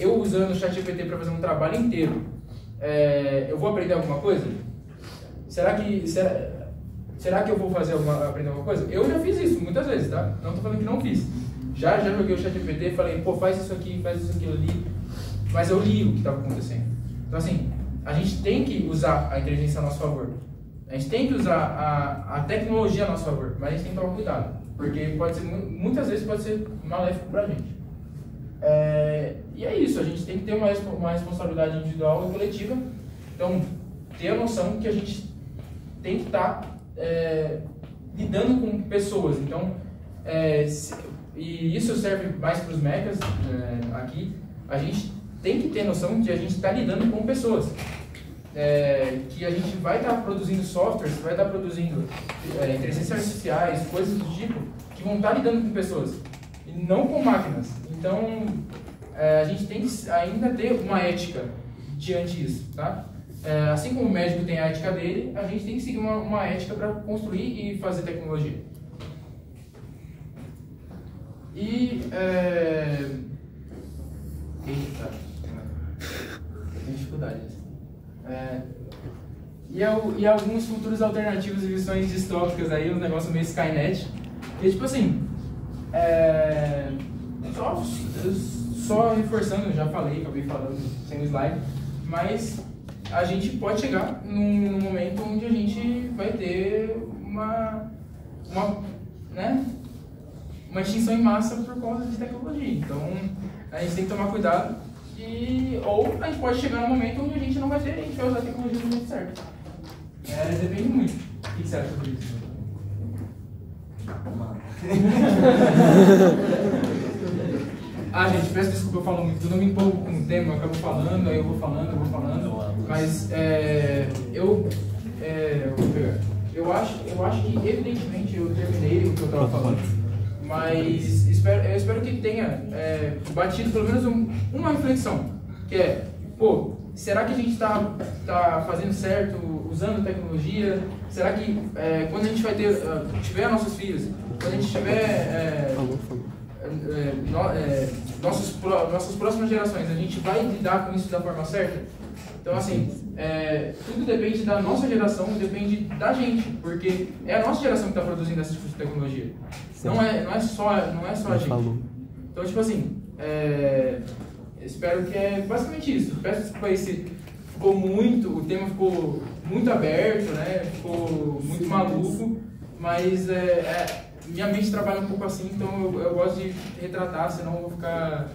eu usando o ChatGPT para fazer um trabalho inteiro, eu vou aprender alguma coisa? Será que eu vou aprender alguma coisa? Eu já fiz isso muitas vezes, tá? Não tô falando que não fiz. Já joguei o ChatGPT e falei, faz isso aqui, faz isso aquilo ali, mas eu li o que estava acontecendo. Então, assim, a gente tem que usar a inteligência a nosso favor. A gente tem que usar a tecnologia a nosso favor, mas a gente tem que tomar cuidado, porque muitas vezes pode ser maléfico pra gente. E é isso, a gente tem que ter uma responsabilidade individual e coletiva. Então, ter a noção que a gente tem que estar lidando com pessoas. Então, e isso serve mais para os mechas aqui, a gente tem que ter noção de a gente estar lidando com pessoas. Que a gente vai estar produzindo softwares, vai estar produzindo inteligências artificiais, coisas do tipo, que vão estar lidando com pessoas, e não com máquinas. Então, a gente tem que ainda ter uma ética diante disso, tá? Assim como o médico tem a ética dele, a gente tem que seguir uma ética para construir e fazer tecnologia. Eita, tem dificuldades. E alguns futuros alternativos e visões distópicas aí, um negócio meio Skynet. E tipo assim, só reforçando, eu já falei, acabei falando sem o slide, mas a gente pode chegar num momento onde a gente vai ter uma extinção em massa por causa de tecnologia. Então, a gente tem que tomar cuidado, ou a gente pode chegar num momento onde a gente não vai ter, a gente vai usar a tecnologia do jeito certo. Depende muito. O que você acha sobre isso? Gente, peço desculpa, eu falo muito, eu não me empolgo com o tema, eu acabo falando, aí eu vou falando, mas eu acho que evidentemente eu terminei o que eu estava falando, mas eu espero que tenha batido pelo menos uma reflexão, que é, será que a gente está fazendo certo, usando tecnologia? Será que quando a gente vai tiver nossos filhos, quando a gente tiver nossas próximas gerações, a gente vai lidar com isso da forma certa? Então, assim, tudo depende da nossa geração, depende da gente, porque é a nossa geração que está produzindo esse tipo de tecnologia. Não é só a gente. Então, tipo assim, espero que é basicamente isso. Peço desculpa aí se o tema ficou muito aberto, né? Ficou muito maluco, mas minha mente trabalha um pouco assim, então eu gosto de retratar, senão eu vou ficar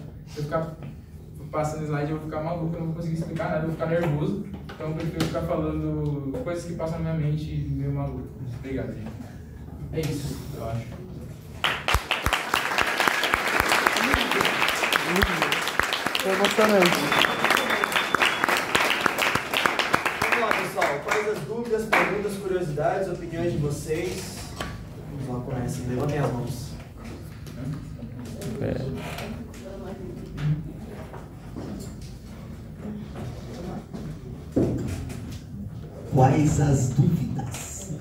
passando slide, eu vou ficar maluco, eu não vou conseguir explicar nada, eu vou ficar nervoso. Então eu prefiro ficar falando coisas que passam na minha mente meio maluco. Obrigado, gente. É isso, eu acho. Foi emocionante. Vamos lá, pessoal. Quais as dúvidas, perguntas, curiosidades, opiniões de vocês? Vamos lá, comecem. Levantem as mãos. Quais as dúvidas?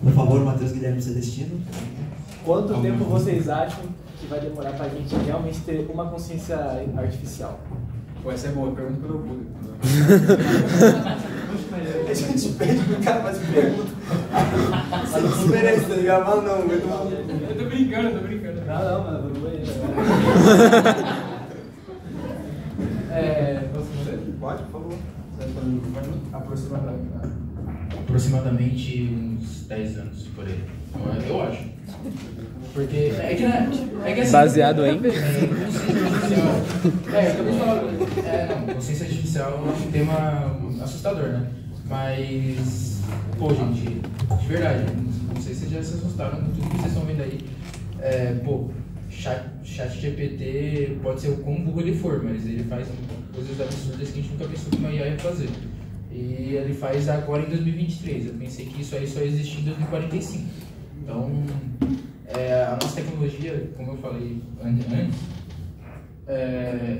Por favor, Matheus Guilherme Celestino. Quanto tempo vocês acham que vai demorar pra gente realmente ter uma consciência artificial? Pô, essa é boa, pergunta pelo público. A gente pede pro cara fazer pergunta. Você não merece, tá ligado? Mas não, muito mal. Eu tô brincando. Não, mano, vou no banheiro Posso responder? Pode, por favor. Aproximadamente uns 10 anos por aí. Eu acho. Porque é que assim, Baseado em? Consciência artificial é um tema assustador, né? Mas, pô, gente, de verdade, não sei se vocês já se assustaram com tudo que vocês estão vendo aí. Chat GPT pode ser o quão burro ele for, mas ele faz coisas absurdas que a gente nunca pensou que uma IA ia fazer. E ele faz agora em 2023. Eu pensei que isso aí só existia em 2045. Então, a nossa tecnologia, como eu falei antes,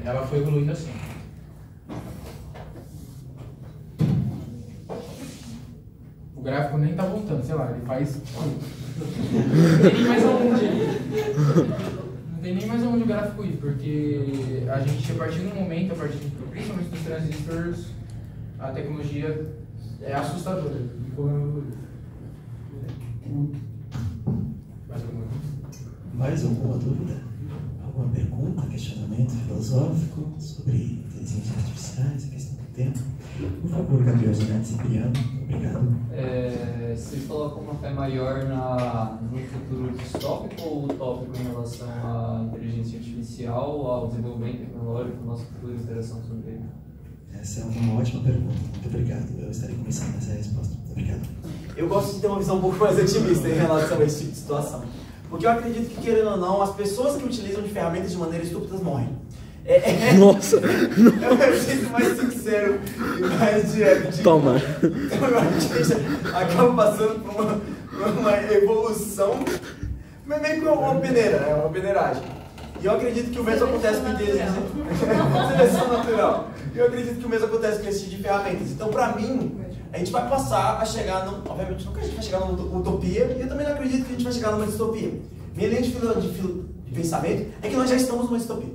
ela foi evoluindo assim. O gráfico nem tá voltando, sei lá, ele faz... Não tem nem mais aonde Não tem nem mais aonde o gráfico ir, porque a gente, a partir do momento, principalmente dos transistores, a tecnologia é assustadora. Mais alguma dúvida? Alguma pergunta, questionamento filosófico sobre inteligências artificiais, a questão do tempo? Por favor, Gabriel Zanatti Cipriano, obrigado. Vocês colocam uma fé maior no futuro distópico ou utópico em relação à inteligência artificial, ao desenvolvimento tecnológico, à nossa futura interação sobre ele? Essa é uma ótima pergunta, muito obrigado. Eu estarei começando essa resposta. Muito obrigado. Eu gosto de ter uma visão um pouco mais otimista em relação a esse tipo de situação. Porque eu acredito que, querendo ou não, as pessoas que utilizam de ferramentas de maneira estúpida morrem. Nossa! É o jeito mais sincero e mais direto de... Toma! Então eu acho que a gente acaba passando por uma evolução, mas meio que uma peneira, né? Uma peneiragem. E eu acredito que o mesmo acontece com inteligência... Seleção natural. Eu acredito que o mesmo acontece com esse tipo de ferramentas. Então, pra mim, a gente vai passar a chegar, obviamente, nunca a gente vai chegar numa utopia, e eu também não acredito que a gente vai chegar numa distopia. Minha linha de pensamento é que nós já estamos numa distopia.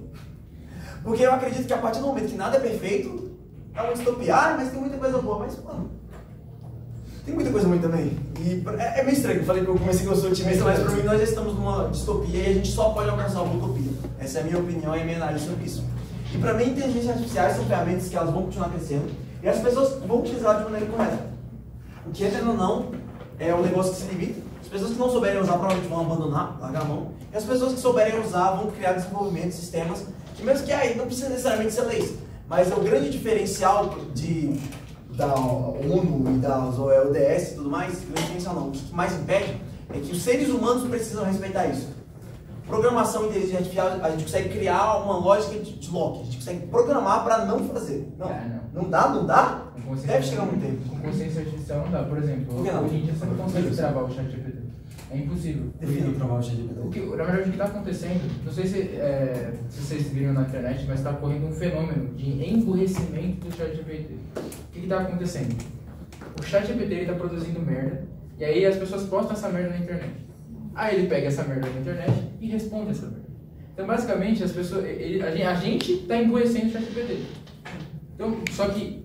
Porque eu acredito que a partir do momento que nada é perfeito, é uma distopia. Ah, mas tem muita coisa boa. Mas, mano, tem muita coisa ruim também. E é meio estranho. Eu falei que eu comecei que eu sou otimista, mas pra mim nós já estamos numa distopia e a gente só pode alcançar uma utopia. Essa é a minha opinião e a minha análise sobre isso. E pra mim, inteligências artificiais são ferramentas que elas vão continuar crescendo e as pessoas vão utilizar de maneira correta. O que, entendendo ou não, é um negócio que se limita. As pessoas que não souberem usar provavelmente vão abandonar, largar a mão. E as pessoas que souberem usar vão criar desenvolvimentos, sistemas, que mesmo que aí não precisa necessariamente ser leis. Mas o grande diferencial da ONU e da ODS e tudo mais, o diferencial não, o que mais impede é que os seres humanos precisam respeitar isso. Programação e inteligência artificial, a gente consegue criar uma lógica de Locke, a gente consegue programar para não fazer. Não dá? Deve chegar muito tempo. Com consciência artificial não dá. Por exemplo, Por que não? hoje em dia você não consegue travar o chat GPT. É impossível. Defina travar o chat GPT. Na verdade, o que está acontecendo, não sei se vocês viram na internet, mas está ocorrendo um fenômeno de emburrecimento do chat GPT. O que está acontecendo? O chat GPT está produzindo merda, e aí as pessoas postam essa merda na internet. Aí ele pega essa merda na internet e responde essa merda. Então, basicamente, as pessoas, a gente está emburrecendo o chat GPT. Então, só que,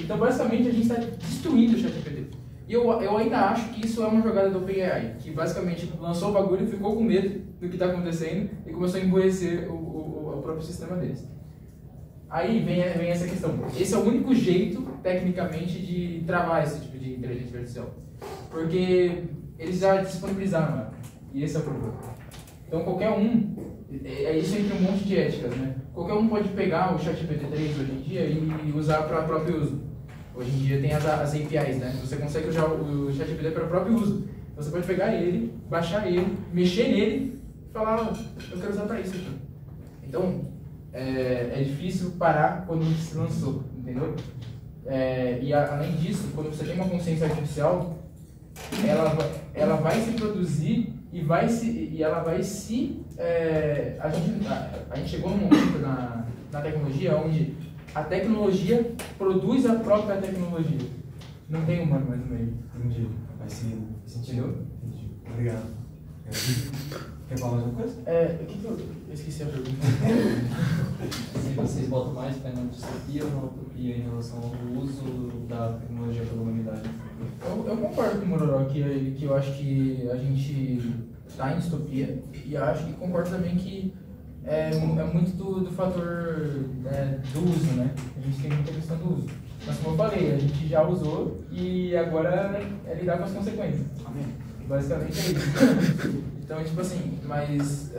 então, basicamente, a gente está destruindo o chat GPT. E eu ainda acho que isso é uma jogada do OpenAI, que basicamente lançou o bagulho, ficou com medo do que está acontecendo e começou a emburrecer o próprio sistema deles. Aí vem essa questão. Esse é o único jeito, tecnicamente, de travar esse tipo de inteligência artificial. Porque eles já disponibilizaram ela. E esse é o problema. Então qualquer um, isso entra um monte de éticas, né? qualquer um pode pegar o ChatGPT-3 hoje em dia e usar para próprio uso. Hoje em dia tem as APIs, né? Você consegue usar o ChatGPT para o próprio uso. Você pode pegar ele, baixar ele, mexer nele e falar, eu quero usar para isso aqui. Então, é difícil parar quando se lançou, entendeu? E além disso, quando você tem uma consciência artificial, ela vai se produzir e ela vai se... a gente chegou num momento na tecnologia onde a tecnologia produz a própria tecnologia. Não tem humano mais no meio. Entendi. Faz sentido. Entendi. Obrigado. Quer falar mais uma coisa? Eu esqueci a pergunta. Se vocês botam mais fé na distopia ou na utopia em relação ao uso da tecnologia pela humanidade? Eu concordo com o Mororó que eu acho que a gente está em distopia e acho que concordo também que é muito do fator do uso, né? A gente tem muita questão do uso. Mas como eu falei, a gente já usou e agora é lidar com as consequências. Amém. Basicamente é isso. Então, tipo assim, mas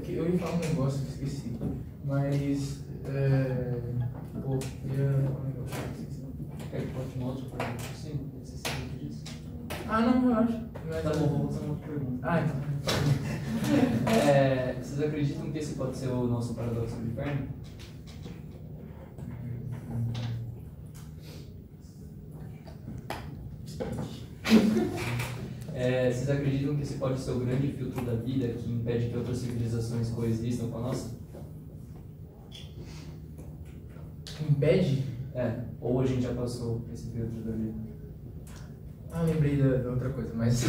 eu ia falar um negócio que esqueci. Mas eu ia falar um negócio que esqueci. Quer que pode uma outra pergunta por cima? Você sabe o que disso? Não, eu acho. Tá bom, vou fazer uma outra pergunta. Então. Vocês acreditam que esse pode ser o nosso paradoxo do inferno? Vocês acreditam que esse pode ser o grande filtro da vida que impede que outras civilizações coexistam com a nossa? Impede? Ou a gente já passou esse filtro da vida? Lembrei da outra coisa, mas...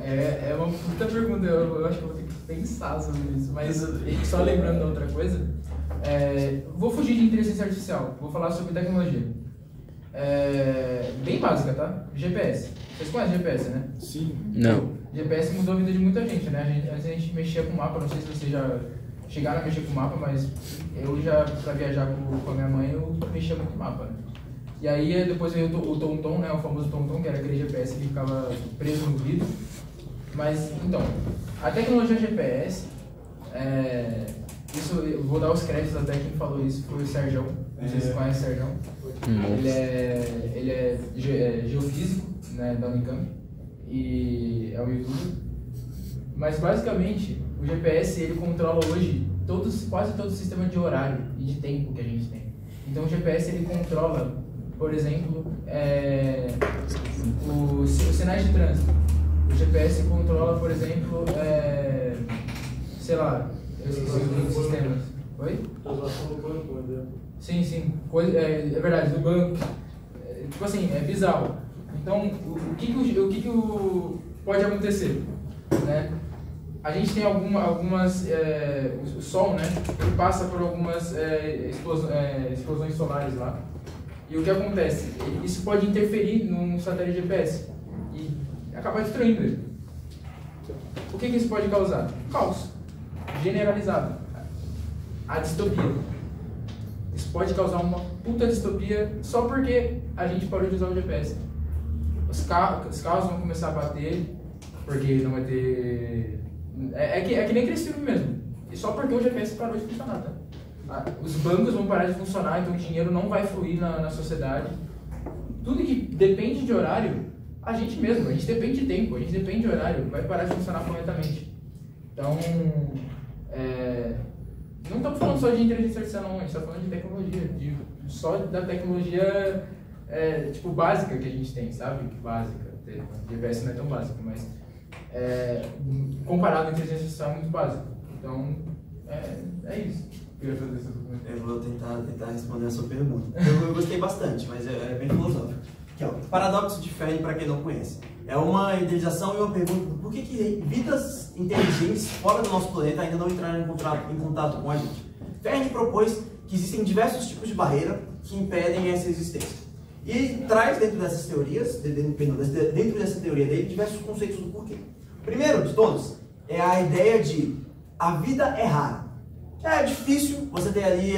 é uma puta pergunta, eu acho que eu vou ter que pensar sobre isso. Mas só lembrando da outra coisa, vou fugir de inteligência artificial, vou falar sobre tecnologia. Bem básica, tá? GPS. Vocês conhecem GPS, né? Sim. Não. GPS mudou a vida de muita gente, né? Antes a gente mexia com mapa, não sei se vocês já chegaram a mexer com mapa, mas eu já, pra viajar com a minha mãe, eu mexia muito com mapa, né? E aí depois veio o TomTom, né? O famoso TomTom, que era aquele GPS que ficava preso no vidro. Mas, então, a tecnologia GPS, isso, eu vou dar os créditos até quem falou isso, foi o Sérgio. Não sei se você conhece o Sérgio. Ele é geofísico, né, da Unicamp, e é um youtuber. Mas basicamente, o GPS ele controla hoje quase todo o sistema de horário e de tempo que a gente tem. Então o GPS ele controla, por exemplo, os sinais de trânsito. O GPS controla, por exemplo, sei lá, eu esqueci os sistemas. Oi? Translação do banco, por exemplo. Sim, é verdade, do banco. Tipo assim, é bizarro. Então, o que pode acontecer? Né? A gente tem algumas... o Sol, né? Ele passa por algumas explosões solares lá. E o que acontece? Isso pode interferir num satélite GPS e acabar destruindo ele. O que isso pode causar? Caos generalizado. A distopia. Isso pode causar uma puta distopia só porque a gente parou de usar o GPS. Os carros vão começar a bater porque não vai ter... É que nem aquele filme mesmo. E só porque o GPS parou de funcionar, tá? Os bancos vão parar de funcionar, então o dinheiro não vai fluir na sociedade. Tudo que depende de horário, a gente depende de tempo, a gente depende de horário, vai parar de funcionar corretamente. Então, não estamos falando só de inteligência artificial, não, a gente está falando de tecnologia, só da tecnologia tipo básica que a gente tem, sabe? Básica. O GPS não é tão básico, mas comparado à inteligência artificial é muito básico. Então, é isso. Eu vou tentar responder a sua pergunta. Eu gostei bastante, mas é bem filosófico. Aqui, ó, paradoxo de Fermi, para quem não conhece. É uma idealização e uma pergunta: por que vidas inteligentes fora do nosso planeta ainda não entraram em contato com a gente? Fermi propôs que existem diversos tipos de barreira que impedem essa existência. E traz dentro dessas teorias, dentro dessa teoria dele, diversos conceitos do porquê. O primeiro de todos é a ideia de a vida é rara. É difícil você ter ali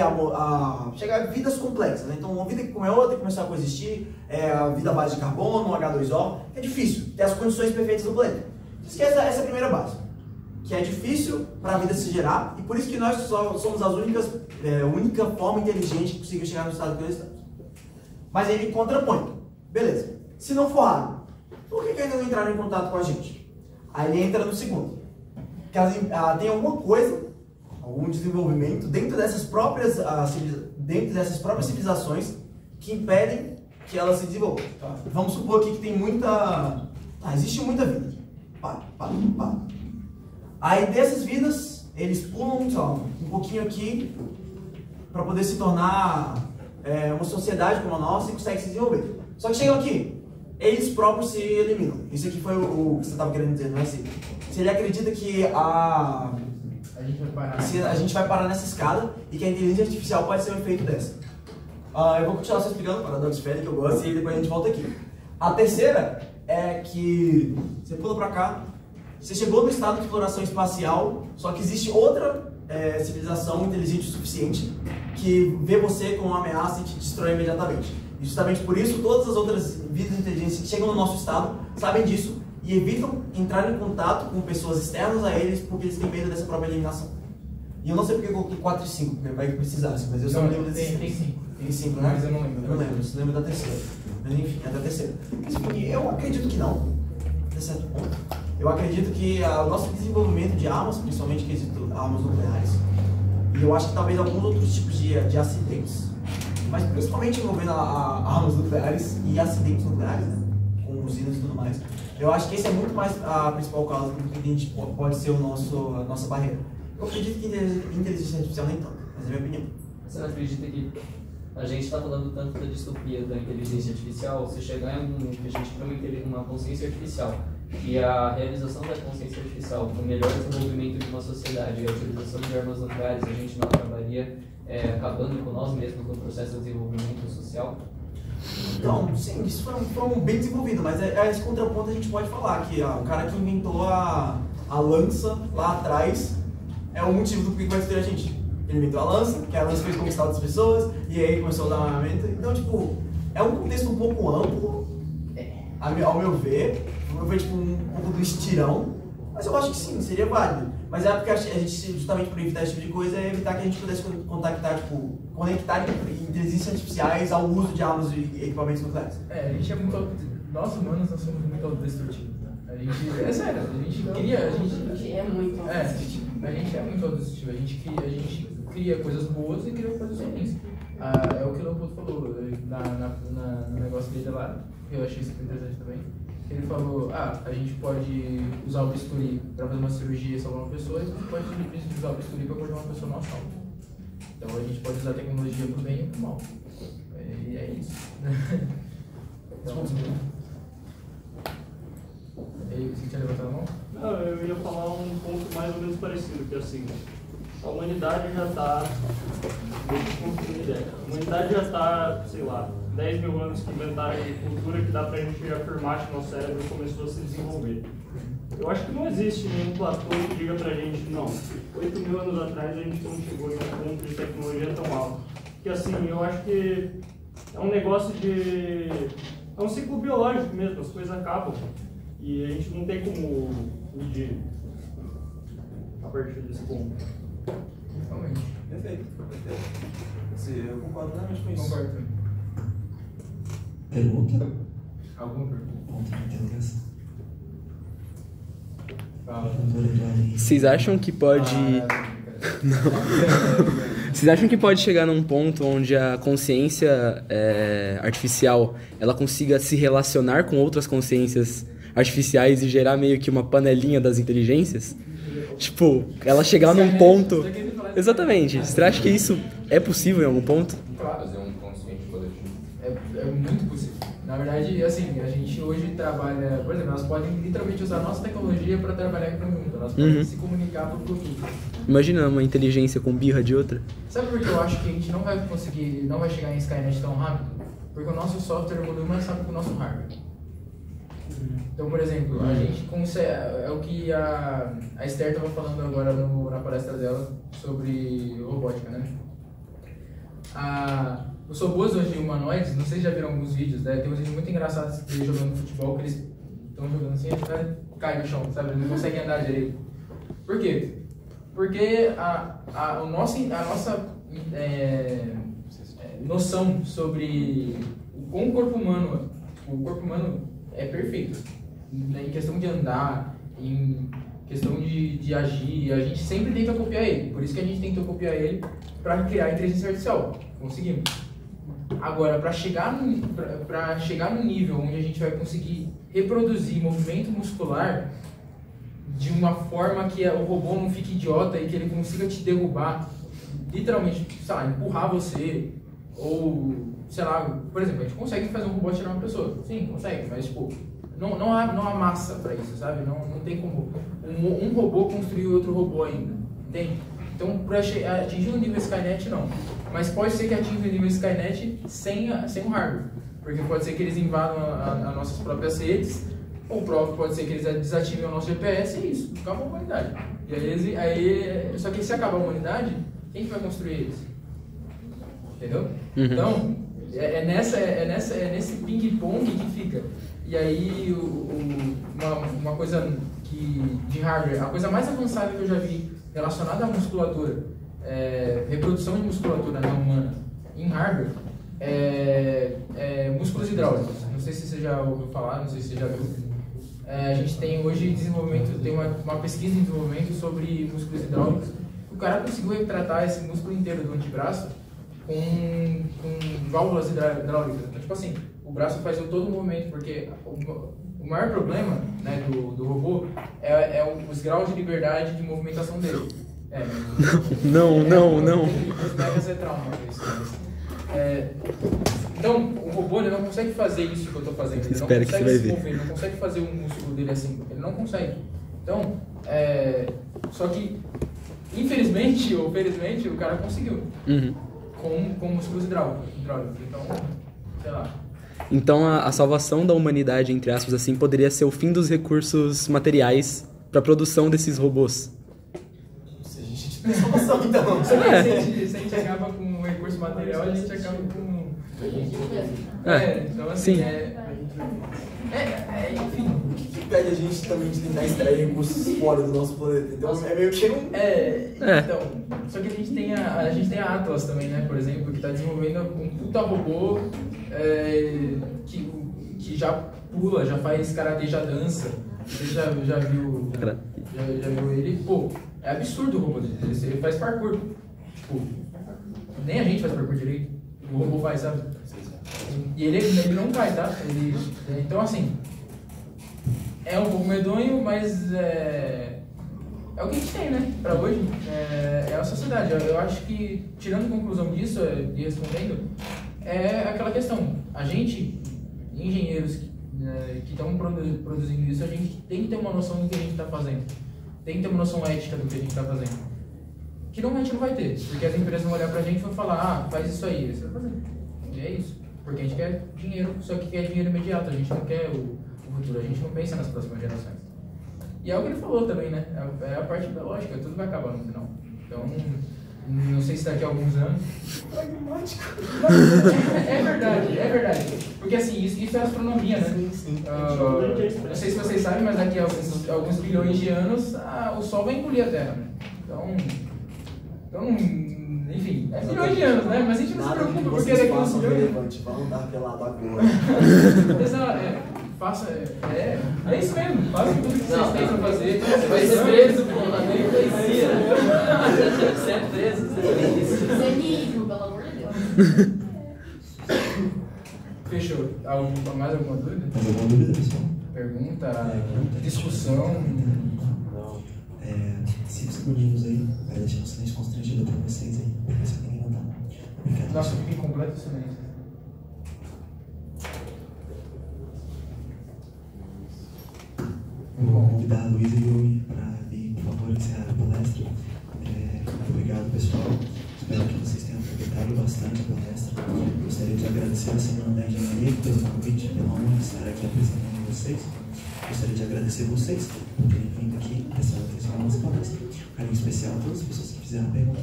chegar a vidas complexas, né? Então uma vida que como é outra, começar a coexistir, a vida à base de carbono, H2O, é difícil ter as condições perfeitas do planeta. Diz que essa é a primeira base. que é difícil para a vida se gerar, e por isso que nós somos a única forma inteligente que conseguiu chegar no estado que nós estamos. Mas ele contrapõe. Beleza. Se não for raro, por que ainda não entraram em contato com a gente? Aí ele entra no segundo. Tem alguma coisa, algum desenvolvimento dentro dessas próprias civilizações que impedem que elas se desenvolvam. Vamos supor aqui que tem existe muita vida. Aí dessas vidas, eles pulam um pouquinho aqui para poder se tornar uma sociedade como a nossa e conseguem se desenvolver. Só que chegam aqui, eles próprios se eliminam. Isso aqui foi o que você estava querendo dizer, não é assim? Se ele acredita que a gente vai parar nessa escada e que a inteligência artificial pode ser um efeito dessa. Eu vou continuar só explicando o paradoxo Fermi, que eu gosto, e depois a gente volta aqui. A terceira é que você pula pra cá, você chegou no estado de exploração espacial, só que existe outra civilização inteligente o suficiente que vê você como uma ameaça e te destrói imediatamente. E justamente por isso, todas as outras vidas inteligentes que chegam no nosso estado sabem disso e evitam entrar em contato com pessoas externas a eles porque eles têm medo dessa própria eliminação. E eu não sei porque eu coloquei 4 e 5, porque vai precisar, mas eu só não lembro desses. Tem 5. Tem 5, né? Mas eu não lembro. Eu não lembro, você lembra da terceira. Mas enfim, é da terceira. Eu acredito que não, até certo ponto. Eu acredito que o nosso desenvolvimento de armas, principalmente quesito armas nucleares, e eu acho que talvez alguns outros tipos de acidentes, mas principalmente envolvendo armas nucleares e acidentes nucleares, né? Com usinas e tudo mais. Eu acho que esse é muito mais a principal causa do que a gente pode ser a nossa barreira. Eu acredito que inteligência artificial nem tanto, mas é a minha opinião. Você não acredita que a gente está falando tanto da distopia da inteligência artificial, se chegar em um momento que a gente tem uma consciência artificial e a realização da consciência artificial com o melhor desenvolvimento de uma sociedade e a utilização de armas nucleares, a gente não acabaria acabando com nós mesmos no processo de desenvolvimento social? Então, sim, isso foi um bem desenvolvido, mas esse contraponto a gente pode falar que o cara que inventou a lança lá atrás é o motivo do porquê vai destruir a gente. Ele inventou a lança, que a lança fez conquistar outras pessoas, e aí começou a dar armamento. Então, tipo, é um contexto um pouco amplo, ao meu ver. Foi tipo um pouco do estirão, mas eu acho que sim, seria válido. Mas é porque a gente, justamente por evitar esse tipo de coisa, é evitar que a gente pudesse conectar inteligências artificiais ao uso de armas e equipamentos nucleares. A gente é muito. Nós humanos nós somos muito autodestrutivos, né? A gente. É sério, a gente cria. A gente é muito autodestrutivo. A gente é muito autodestrutivo. A gente cria coisas boas e cria coisas ruins. É o que o Leopoldo falou no negócio dele lá, eu achei isso interessante também. Ele falou, a gente pode usar o bisturi para fazer uma cirurgia e salvar uma pessoa, e a gente pode usar o bisturi para cortar uma pessoa não salva. Então a gente pode usar a tecnologia para o bem e para o mal. E é isso. Então, você tinha levantado a mão? Não, eu ia falar um ponto mais ou menos parecido, que é assim, a humanidade já está, a humanidade já está, sei lá, 10 mil anos que inventaram a agricultura que dá pra gente afirmar que nosso cérebro começou a se desenvolver. Eu acho que não existe nenhum platô que diga pra gente, não, 8 mil anos atrás a gente não chegou em um ponto de tecnologia tão alto. Porque assim, eu acho que é um negócio de... é um ciclo biológico mesmo, as coisas acabam. E a gente não tem como medir a partir desse ponto. Realmente. Perfeito. Eu concordo plenamente com isso. Concordo. Pergunta? Alguma pergunta? Ponto de interrogação. Vocês acham que pode... Vocês acham que pode chegar num ponto onde a consciência artificial ela consiga se relacionar com outras consciências artificiais e gerar meio que uma panelinha das inteligências? Tipo, ela chegar num ponto... Exatamente. Você acha que isso é possível em algum ponto? Claro, fazer um consciente coletivo. É muito possível. Na verdade, assim, a gente hoje trabalha... Por exemplo, elas podem literalmente usar a nossa tecnologia para trabalhar em conjunto. Elas podem se comunicar por produto. Imagina uma inteligência com birra de outra. Sabe por que eu acho que a gente não vai conseguir, não vai chegar em Skynet tão rápido? Porque o nosso software evolui mais rápido que o nosso hardware. Então, por exemplo, a gente consegue... É o que a Esther estava falando agora na palestra dela sobre robótica, né? Os robôs hoje humanoides, não sei se já viram alguns vídeos, né? Tem uns vídeos muito engraçados deles jogando futebol, que eles estão jogando assim, e cai no chão, sabe? Eles não conseguem andar direito. Por quê? Porque a nossa noção sobre como o corpo humano é perfeito. Em questão de andar, em questão de agir, a gente sempre tenta copiar ele. Por isso que a gente tentou copiar ele para criar a inteligência artificial. Conseguimos. Agora, para chegar no nível onde a gente vai conseguir reproduzir movimento muscular de uma forma que o robô não fique idiota e que ele consiga te derrubar, literalmente, sei lá, empurrar você, ou, sei lá, por exemplo, a gente consegue fazer um robô tirar uma pessoa. Sim, consegue, mas, tipo, não há massa para isso, sabe? Não tem como um robô construir outro robô ainda, entende? Então, para atingir o nível Skynet, não. Mas pode ser que atinja o nível Skynet sem o hardware. Porque pode ser que eles invadam as nossas próprias redes, ou pode ser que eles desativem o nosso GPS e é isso. Acaba a humanidade. Só que se acabar a humanidade, quem que vai construir eles? Entendeu? Uhum. Então, é nesse ping-pong que fica. E aí, uma coisa de hardware, a coisa mais avançada que eu já vi relacionada à musculatura, reprodução de musculatura na humana em hardware, músculos hidráulicos. Não sei se você já ouviu falar, não sei se você já viu. A gente tem hoje tem uma pesquisa em desenvolvimento sobre músculos hidráulicos. O cara conseguiu retratar esse músculo inteiro do antebraço com válvulas hidráulicas. Então, tipo assim, o braço faz todo o movimento, porque o maior problema, né, do robô é os graus de liberdade de movimentação dele. Não. Pega ser trauma, então, o robô ele não consegue fazer isso que eu estou fazendo. Ele não consegue se mover, ele não consegue fazer o músculo dele assim. Ele não consegue. Então, só que, infelizmente ou felizmente, o cara conseguiu. Uhum. Com músculos hidráulicos. Então, sei lá. Então, a salvação da humanidade, entre aspas, assim, poderia ser o fim dos recursos materiais para a produção desses robôs. Se a gente tem salvação, então. Se a gente acaba com o recurso material, a gente acaba com... então assim, sim. Enfim. O que impede a gente também de tentar extrair recursos fora do nosso planeta? Então, é meio que então, só que a gente tem a Atlas também, né, por exemplo, que está desenvolvendo um puta robô que já pula, já faz karatê, já dança. Você já viu ele? Pô, é absurdo o robô dele. Ele faz parkour. Tipo, nem a gente faz parkour direito. O robô faz, sabe? E ele não cai, tá? Então, assim, é um pouco medonho, mas é o que a gente tem, né? Pra hoje, é a sociedade. Eu acho que, tirando a conclusão disso e respondendo, é aquela questão. A gente, engenheiros que estão produzindo isso, a gente tem que ter uma noção do que a gente está fazendo. Tem que ter uma noção ética do que a gente está fazendo. Que a gente não vai ter, porque as empresas vão olhar pra gente e vão falar, faz isso aí, você vai fazer. E é isso. Porque a gente quer dinheiro, só que quer dinheiro imediato, a gente não quer o futuro, a gente não pensa nas próximas gerações. E é o que ele falou também, né? É a parte biológica, tudo vai acabar no final. Então, não sei se daqui a alguns anos... Pragmático. É verdade. Porque assim, isso é astronomia, né? Sim. Não sei se vocês sabem, mas daqui a alguns bilhões de anos, o Sol vai engolir a Terra. Então, enfim, é bilhões de anos, né? Mas a gente não se preocupa, porque daqui a uns bilhões... Vamos dar pelado agora. É isso mesmo, faça tudo que vocês têm pra fazer. Você vai ser preso, pô, na nem conhecia. Você é preso, você é isso. Você é nível, pelo amor de Deus. Fechou. Mais alguma dúvida? Mais alguma dúvida, pessoal? Pergunta, discussão. 5 segundinhos aí, vai deixar um silêncio constrangido pra vocês aí, pra ver se alguém levantar. Obrigado. Nossa, fiquei em completo silêncio. Vou convidar a Luísa e o Yuri para vir, por favor, encerrar a palestra. Muito obrigado, pessoal. Espero que vocês tenham aproveitado bastante a palestra. Gostaria de agradecer a Semana da Engenharia pelo convite, pela honra de estar aqui apresentando vocês. Gostaria de agradecer vocês por terem vindo aqui e prestar atenção na nossa palestra. Um carinho especial a todas as pessoas que fizeram a pergunta.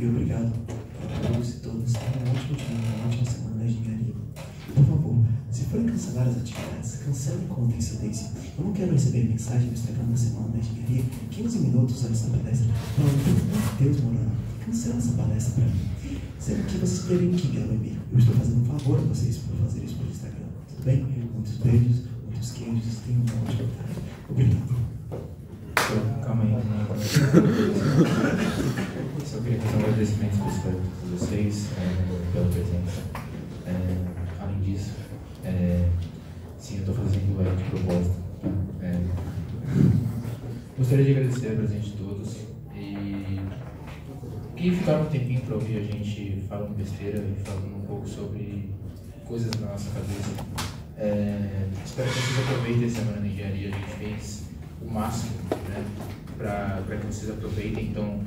E obrigado a todos e todas. Tenham um ótimo dia, uma ótima Semana da Engenharia. Por favor, se forem cancelar as atividades. Cancele com antecedência. Eu não quero receber mensagem no Instagram da Semana da Engenharia 15 minutos antes da palestra. Falando, pelo amor de Deus, Morano, cancela essa palestra para mim. Sendo que vocês querem que grava e-mail. Eu estou fazendo um favor a vocês por fazer isso pelo Instagram. Tudo bem? Muitos beijos, muitos queijos. Tenham uma ótima tarde. Obrigado. Calma aí. Só queria fazer um agradecimento especial a vocês pela presença. Além disso, sim, eu estou fazendo de proposta. Gostaria de agradecer a presença de todos e que ficaram um tempinho para ouvir a gente falando besteira e falando um pouco sobre coisas na nossa cabeça. Espero que vocês aproveitem a Semana da Engenharia. A gente fez o máximo, né, para que vocês aproveitem. Então,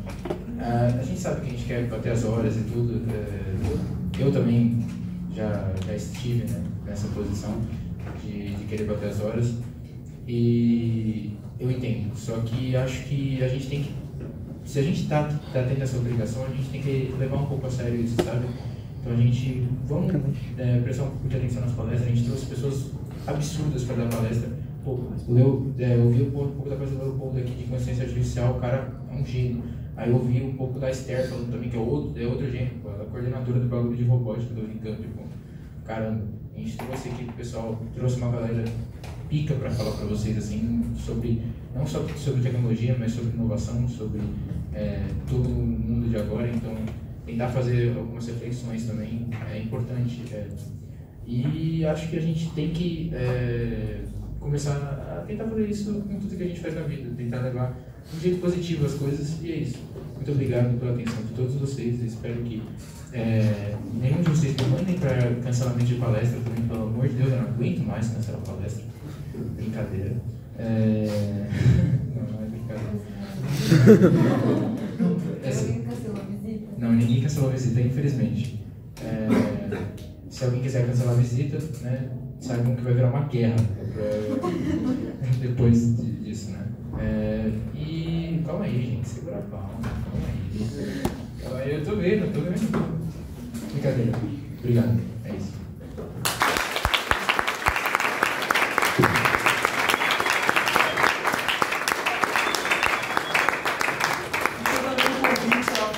a gente sabe que a gente quer bater as horas e tudo. Eu também já estive, né, nessa posição de querer bater as horas e eu entendo. Só que acho que a gente tem que, se a gente tá tendo essa obrigação, a gente tem que levar um pouco a sério isso, sabe? Então a gente, vamos prestar um pouco de atenção nas palestras. A gente trouxe pessoas absurdas para dar palestra. Pô, eu vi um pouco da coisa do Leopoldo aqui de consciência artificial, o cara é um gênio. Aí eu vi um pouco da Esther falando também, que é outro gênio, pô, ela é coordenadora do bagulho de robótica do Unicamp, pô. Caramba, a gente trouxe aqui, o pessoal trouxe uma galera pica para falar para vocês, assim, sobre, não só sobre tecnologia, mas sobre inovação, sobre todo o mundo de agora. Então, tentar fazer algumas reflexões também é importante. E acho que a gente tem que começar a tentar fazer isso com tudo que a gente faz na vida, tentar levar de um jeito positivo as coisas, e é isso. Muito obrigado pela atenção de todos vocês. Espero que nenhum de vocês me mandem para cancelamento de palestra também, pelo amor de Deus, eu não aguento mais cancelar palestra. Brincadeira. Não é brincadeira. Não, ninguém cancelou a visita, infelizmente. Se alguém quiser cancelar a visita, né, saibam que vai virar uma guerra depois disso, né? E calma aí, gente, segura a palma, calma aí, eu tô vendo. Brincadeira. Obrigado, é isso.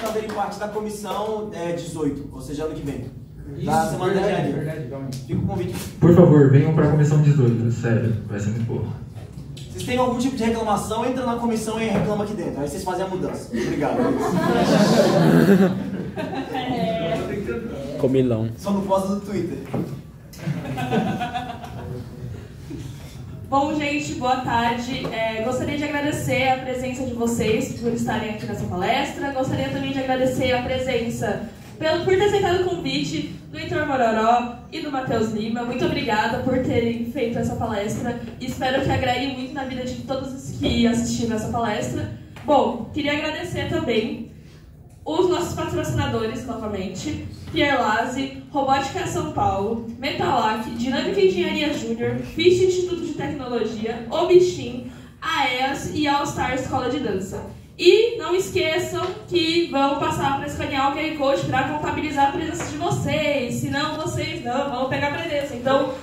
Fazerem parte da comissão 18, ou seja, ano que vem. Da Semana da Engenharia. Verdade. Fica o convite. Por favor, venham para a comissão 18, sério, vai ser muito boa. Vocês têm algum tipo de reclamação, entra na comissão e reclama aqui dentro. Aí vocês fazem a mudança. Obrigado. Comilão. Só não posta do Twitter. Bom, gente, boa tarde. Gostaria de agradecer a presença de vocês por estarem aqui nessa palestra. Gostaria também de agradecer a presença por ter aceitado o convite do Heitor Mororó e do Matheus Lima. Muito obrigada por terem feito essa palestra. Espero que agregue muito na vida de todos os que assistiram essa palestra. Bom, queria agradecer também os nossos patrocinadores, novamente: Pierre Lazzi, Robótica São Paulo, Metalac, Dinâmica Engenharia Júnior, FISH Instituto de Tecnologia, O Bichinho, AES e All Star Escola de Dança. E não esqueçam que vão passar para escanear o QR Code para contabilizar a presença de vocês, senão vocês não vão pegar presença. Então,